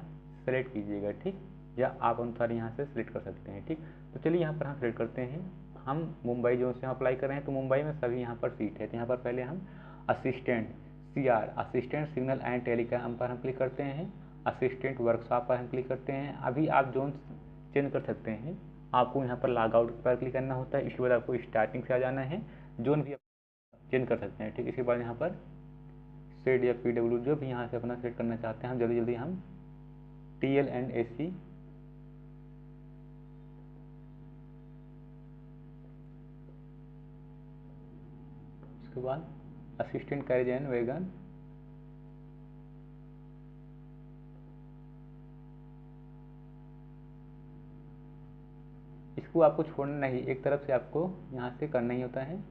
Speaker 1: सेलेक्ट कीजिएगा। ठीक, या आप अनुसार यहाँ से सिलेक्ट कर सकते हैं। ठीक, तो चलिए यहाँ पर हम सिलेक्ट करते हैं, हम मुंबई जो से हम अप्लाई कर रहे हैं, तो मुंबई में सभी यहाँ पर सीट है। तो यहाँ पर पहले हम assistant CR assistant signal and telecom पर हम क्लिक करते हैं, असिस्टेंट वर्कशॉप पर हम क्लिक करते हैं। अभी आप जोन चेंज कर सकते हैं, आपको यहाँ पर लॉग आउट पर क्लिक करना होता है, इसके बाद आपको स्टार्टिंग से आ जाना है, जोन भी चेंज कर सकते हैं। ठीक, इसके बाद यहाँ पर सेड या PW जो भी यहाँ से अपना सेट करना चाहते हैं, हम जल्दी जल्दी हम TL एंड AC उसके बाद असिस्टेंट कैरेज एंड वैगन, इसको आपको छोड़ना नहीं, एक तरफ से आपको यहाँ से करना ही होता है।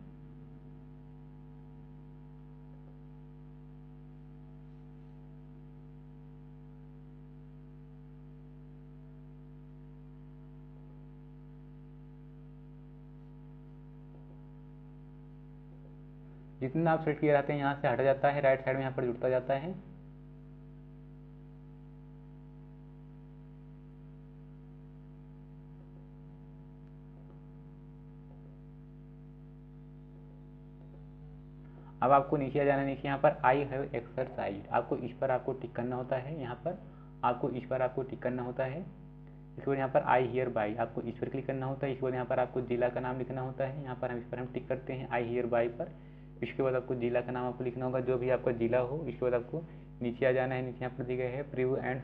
Speaker 1: जितना आप सेट किए रहते हैं यहाँ से हट जाता है, राइट साइड में यहाँ पर जुड़ता जाता है। अब आपको नीचे आ जाना है, नीचे यहाँ पर आई हैव एक्सरसाइज, आपको इस पर आपको टिक करना होता है, यहाँ पर आपको इस पर आपको टिक करना होता है। इसके बाद यहाँ पर आई हियर बाई, आपको इस पर क्लिक करना होता है। इसके बाद यहाँ पर आपको जिला का नाम लिखना होता है, यहाँ पर हम इस पर हम टिक करते हैं आई हियर बाई पर। इसके बाद आपको जिला का नाम आपको लिखना होगा, जो भी आपका जिला हो। इसके बाद आपको नीचे आ जाना है, नीचे यहाँ पर दिया गया है प्रीव्यू एंड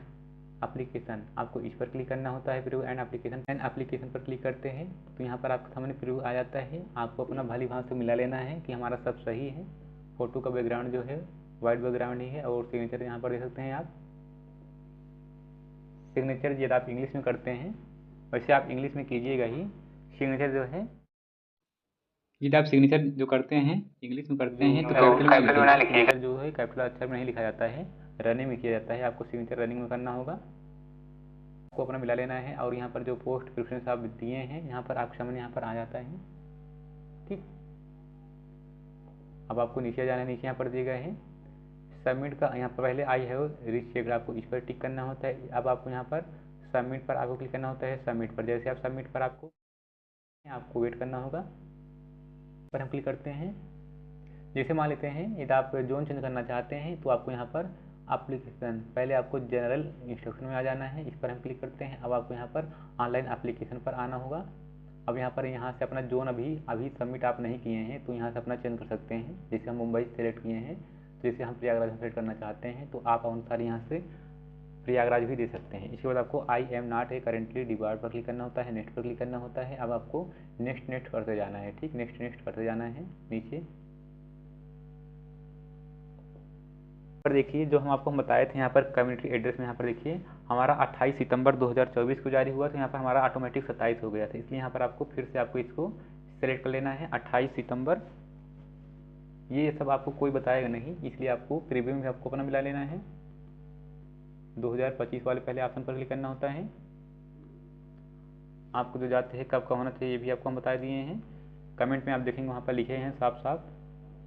Speaker 1: एप्लीकेशन, आपको इस पर क्लिक करना होता है, प्रीव्यू एंड एप्लीकेशन पर क्लिक करते हैं तो यहाँ पर आपके सामने प्रीव्यू आ जाता है। आपको अपना भली भाव से मिला लेना है कि हमारा सब सही है। फोटो का बैकग्राउंड जो है वाइट बैकग्राउंड ही है, और सिग्नेचर यहाँ पर देख सकते हैं आप, सिग्नेचर यदि आप इंग्लिश में करते हैं, वैसे आप इंग्लिश में कीजिएगा ही। सिग्नेचर जो है, यदि आप सिग्नेचर जो करते हैं इंग्लिश में करते हैं तो कैपिटल में ना लिखिएगा, जो है कैपिटल अक्षर में नहीं लिखा जाता है, रनिंग में किया जाता है। आपको सिग्नेचर रनिंग में करना होगा, आपको अपना मिला लेना है। और यहाँ पर जो पोस्ट प्रेफरेंस आप दिए हैं, यहाँ पर आपके सामने यहाँ पर आ जाता है। ठीक, अब आपको नीचे जाना है, नीचे यहाँ पर दिए गए हैं सबमिट का, यहाँ पर पहले आई हैव रीच चेक, आपको इस पर टिक करना होता है। अब आपको यहाँ पर सबमिट पर आपको क्लिक करना होता है, सबमिट पर। जैसे आप सबमिट पर आपको वेट करना होगा, पर हम क्लिक करते हैं। जैसे मान लेते हैं यदि आप जोन चेंज करना चाहते हैं तो आपको यहाँ पर एप्लीकेशन, पहले आपको जनरल इंस्ट्रक्शन में आ जाना है, इस पर हम क्लिक करते हैं। अब आपको यहाँ पर ऑनलाइन एप्लीकेशन पर आना होगा। अब यहाँ से अपना जोन अभी सबमिट आप नहीं किए हैं तो यहाँ से अपना चेंज कर सकते हैं। जैसे हम मुंबई सेलेक्ट किए हैं, तो जैसे हम प्रयागराज सेलेक्ट करना चाहते हैं तो आप अनुसार यहाँ से प्रयागराज भी दे सकते हैं। इसके बाद आपको I am not a currently debarred पर क्लिक करना होता है, नेक्स्ट पर क्लिक करना होता है। अब आपको नेक्स्ट करते जाना है। ठीक, नेक्स्ट करते जाना है नीचे पर। देखिए जो हम आपको बताए थे यहाँ पर कम्युनिटी एड्रेस में, यहाँ पर देखिए हमारा 28 सितंबर 2024 को जारी हुआ, तो यहाँ पर हमारा ऑटोमेटिक 27 हो गया था, इसलिए यहाँ पर आपको फिर से आपको इसको सेलेक्ट कर लेना है 28 सितंबर। ये सब आपको कोई बताएगा नहीं, इसलिए आपको प्रीव्यू में आपको अपना मिला लेना है। 2025 वाले पहले ऑप्शन पर क्लिक करना होता है। आपको जो जाते हैं कब का होना चाहिए ये भी आपको हम बता दिए हैं, कमेंट में आप देखेंगे वहाँ पर लिखे हैं साफ साफ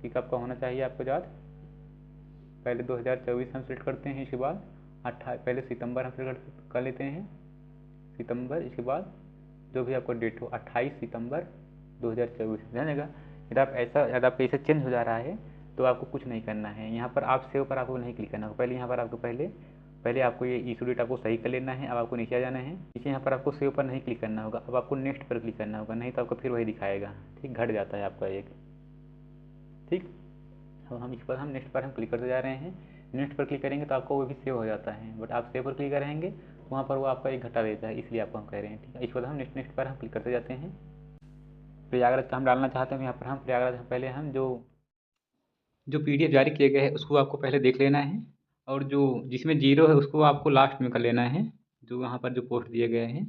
Speaker 1: कि कब का होना चाहिए आपको जात। पहले 2024 हम सेलेक्ट करते हैं, इसके बाद पहले सितंबर हम सेलेक्ट कर लेते हैं, सितंबर। इसके बाद जो भी आपका डेट हो 28 सितंबर 2024 जानेगा। यदि आप पैसे चेंज हो जा रहा है तो आपको कुछ नहीं करना है, यहाँ पर आप सेव पर आपको नहीं क्लिक करना होगा। पहले यहाँ पर आपको पहले आपको ये इशू डेट आपको सही कर लेना है। अब आपको नीचे आ जाना है, नीचे यहाँ पर आपको सेव पर नहीं क्लिक करना होगा, अब आपको नेक्स्ट पर क्लिक करना होगा, नहीं तो आपको फिर वही दिखाएगा। ठीक, घट जाता है आपका एक। ठीक, तो हम इस पर हम नेक्स्ट पर हम क्लिक करते जा रहे हैं। नेक्स्ट पर क्लिक करेंगे तो आपको वो भी सेव हो जाता है, बट आप सेव पर क्लिक करेंगे तो वहाँ पर वो आपका एक घटा देता है, इसलिए आपको हम कह रहे हैं। ठीक है, इसके बाद हम नेक्स्ट पर हम क्लिक करते जाते हैं। प्रयागराज का हम डालना चाहते हैं, यहाँ पर हम प्रयागराज पहले हम जो PDF जारी किए गए हैं उसको आपको पहले देख लेना है, और जो जिसमें जीरो है उसको आपको लास्ट में कर लेना है, जो यहाँ पर जो पोस्ट दिए गए हैं।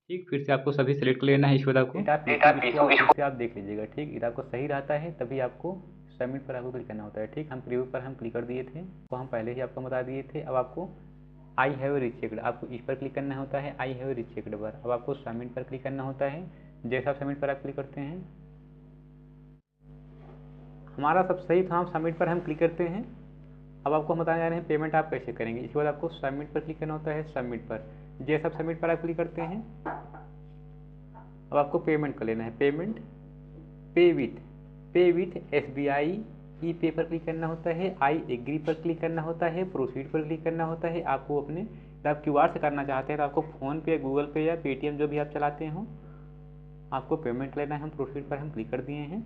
Speaker 1: ठीक, फिर से आपको सभी सेलेक्ट कर लेना है। इसके बाद आपको इसको आप देख लीजिएगा। ठीक, यदि आपको सही रहता है तभी आपको सबमिट पर आपको क्लिक करना होता है। ठीक, हम प्रीव्यू पर हम क्लिक कर दिए थे, तो हम पहले ही आपको बता दिए थे। अब आपको आई हैव रिचेक्ड, आपको इस पर क्लिक करना होता है, आई हैव रिचेक्ड पर। अब आपको सबमिट पर क्लिक करना होता है। जैसा आप सबमिट पर आप क्लिक करते हैं, हमारा सब सही था, हम सबमिट पर हम क्लिक करते हैं। अब आपको हम बताने जा रहे हैं पेमेंट आप कैसे करेंगे। इसके बाद आपको सबमिट पर क्लिक करना होता है, सबमिट पर। जैसे आप सबमिट पर आप क्लिक करते हैं, अब आपको पेमेंट कर लेना है। पेमेंट पे विथ SBI ई पे पर क्लिक करना होता है, आई एग्री पर क्लिक करना होता है, प्रोसीड पर क्लिक करना होता है। आपको अपने आप QR से करना चाहते हैं तो आपको फ़ोन पे, गूगल पे या पेटीएम जो भी आप चलाते हो, आपको पेमेंट लेना है। हम प्रोसीड पर हम क्लिक कर दिए हैं।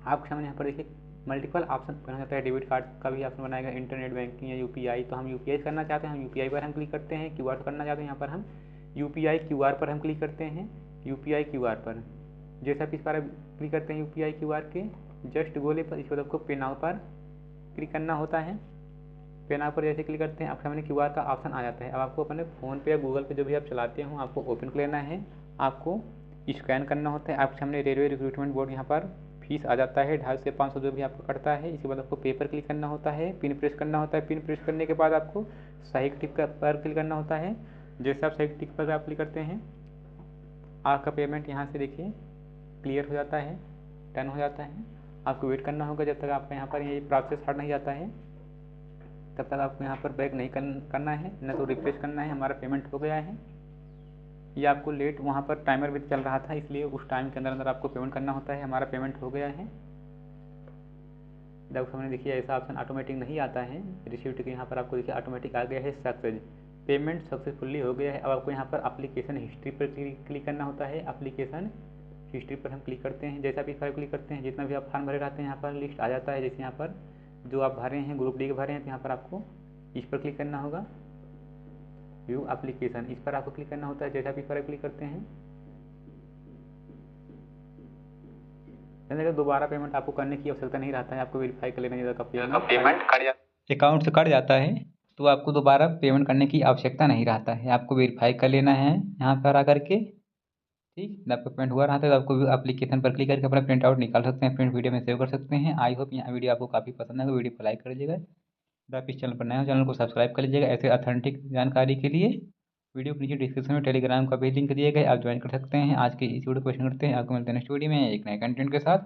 Speaker 1: आपके सामने यहाँ पर देखिए मल्टीपल ऑप्शन बना जाता है, डेबिट कार्ड का भी ऑप्शन बनाएगा, इंटरनेट बैंकिंग या UPI। तो हम UPI करना चाहते हैं, हम UPI पर हम क्लिक करते हैं। QR करना चाहते हैं, यहाँ पर हम UPI QR पर हम क्लिक करते हैं। UPI QR पर जैसे आप इस पर क्लिक करते हैं UPI QR के जस्ट गोले पर, इसके बाद आपको पे नाउ पर क्लिक करना होता है। पे नाउ पर जैसे क्लिक करते हैं आपके सामने QR का ऑप्शन आ जाता है। अब आपको अपने फ़ोन पे या गूगल पे जो भी आप चलाते हो आपको ओपन कर लेना है, आपको स्कैन करना होता है। आपके सामने रेलवे रिक्रूटमेंट बोर्ड यहाँ पर फीस आ जाता है 250 से 500 जो भी आपको कटता है। इसके बाद आपको पे पर क्लिक करना होता है, पिन प्रेस करना होता है। पिन प्रेस करने के बाद आपको सही टिक पर क्लिक करना होता है। जैसे आप सही टिक पर आप क्लिक करते हैं आपका पेमेंट यहाँ से देखिए क्लियर हो जाता है, डन हो जाता है। आपको वेट करना होगा जब तक आपका यहाँ पर ये प्रोसेस हट नहीं जाता है, तब तक आपको यहाँ पर बैक नहीं करना है, न तो रिफ्रेश करना है। हमारा पेमेंट हो गया है। ये आपको लेट वहाँ पर टाइमर भी चल रहा था, इसलिए उस टाइम के अंदर अंदर आपको पेमेंट करना होता है। हमारा पेमेंट हो गया है। जब हमने देखिए ऐसा ऑप्शन ऑटोमेटिक नहीं आता है रिसीव्ड के, यहाँ पर आपको देखिए ऑटोमेटिक आ गया है सक्सेस, पेमेंट सक्सेसफुली हो गया है। अब आपको यहाँ पर एप्लीकेशन हिस्ट्री पर क्लिक करना होता है। एप्लीकेशन हिस्ट्री पर हम क्लिक करते हैं। जैसे आप इस पर क्लिक करते हैं जितना भी आप फॉर्म भरे रहते हैं यहाँ पर लिस्ट आ जाता है। जैसे यहाँ पर जो आप भरे हैं ग्रुप डी के भरे हैं, तो यहाँ पर आपको इस पर क्लिक करना होगा, व्यू एप्लीकेशन, इस पर आपको क्लिक करना होता है। जैसे आप इस पर क्लिक करते हैं दोबारा पेमेंट आपको करने की आवश्यकता नहीं रहता है, आपको वेरीफाई कर लेना है पेमेंट अकाउंट से कट जाता है तो आपको दोबारा पेमेंट करने की आवश्यकता नहीं रहता है, आपको वेरीफाई कर लेना है यहाँ पर आकर के। ठीक, जब आपका पेमेंट हुआ रहता है तो आपको एप्लीकेशन पर क्लिक करके अपना प्रिंट आउट निकाल सकते हैं, प्रिंट वीडियो में सेव कर सकते हैं। आई होप यहाँ वीडियो आपको काफ़ी पसंद है, तो वीडियो को लाइक कर लीजिएगा। अगर आप इस चैनल पर नए हो चैनल को सब्सक्राइब कर लीजिएगा। ऐसे ऑथेंटिक जानकारी के लिए वीडियो के नीचे डिस्क्रिप्शन में टेलीग्राम का भी लिंक दिए गए, आप ज्वाइन कर सकते हैं। आज के इस वीडियो को क्वेश्चन करते हैं, आपको मिलते हैं नेक्स्ट वीडियो में एक नए कंटेंट के साथ।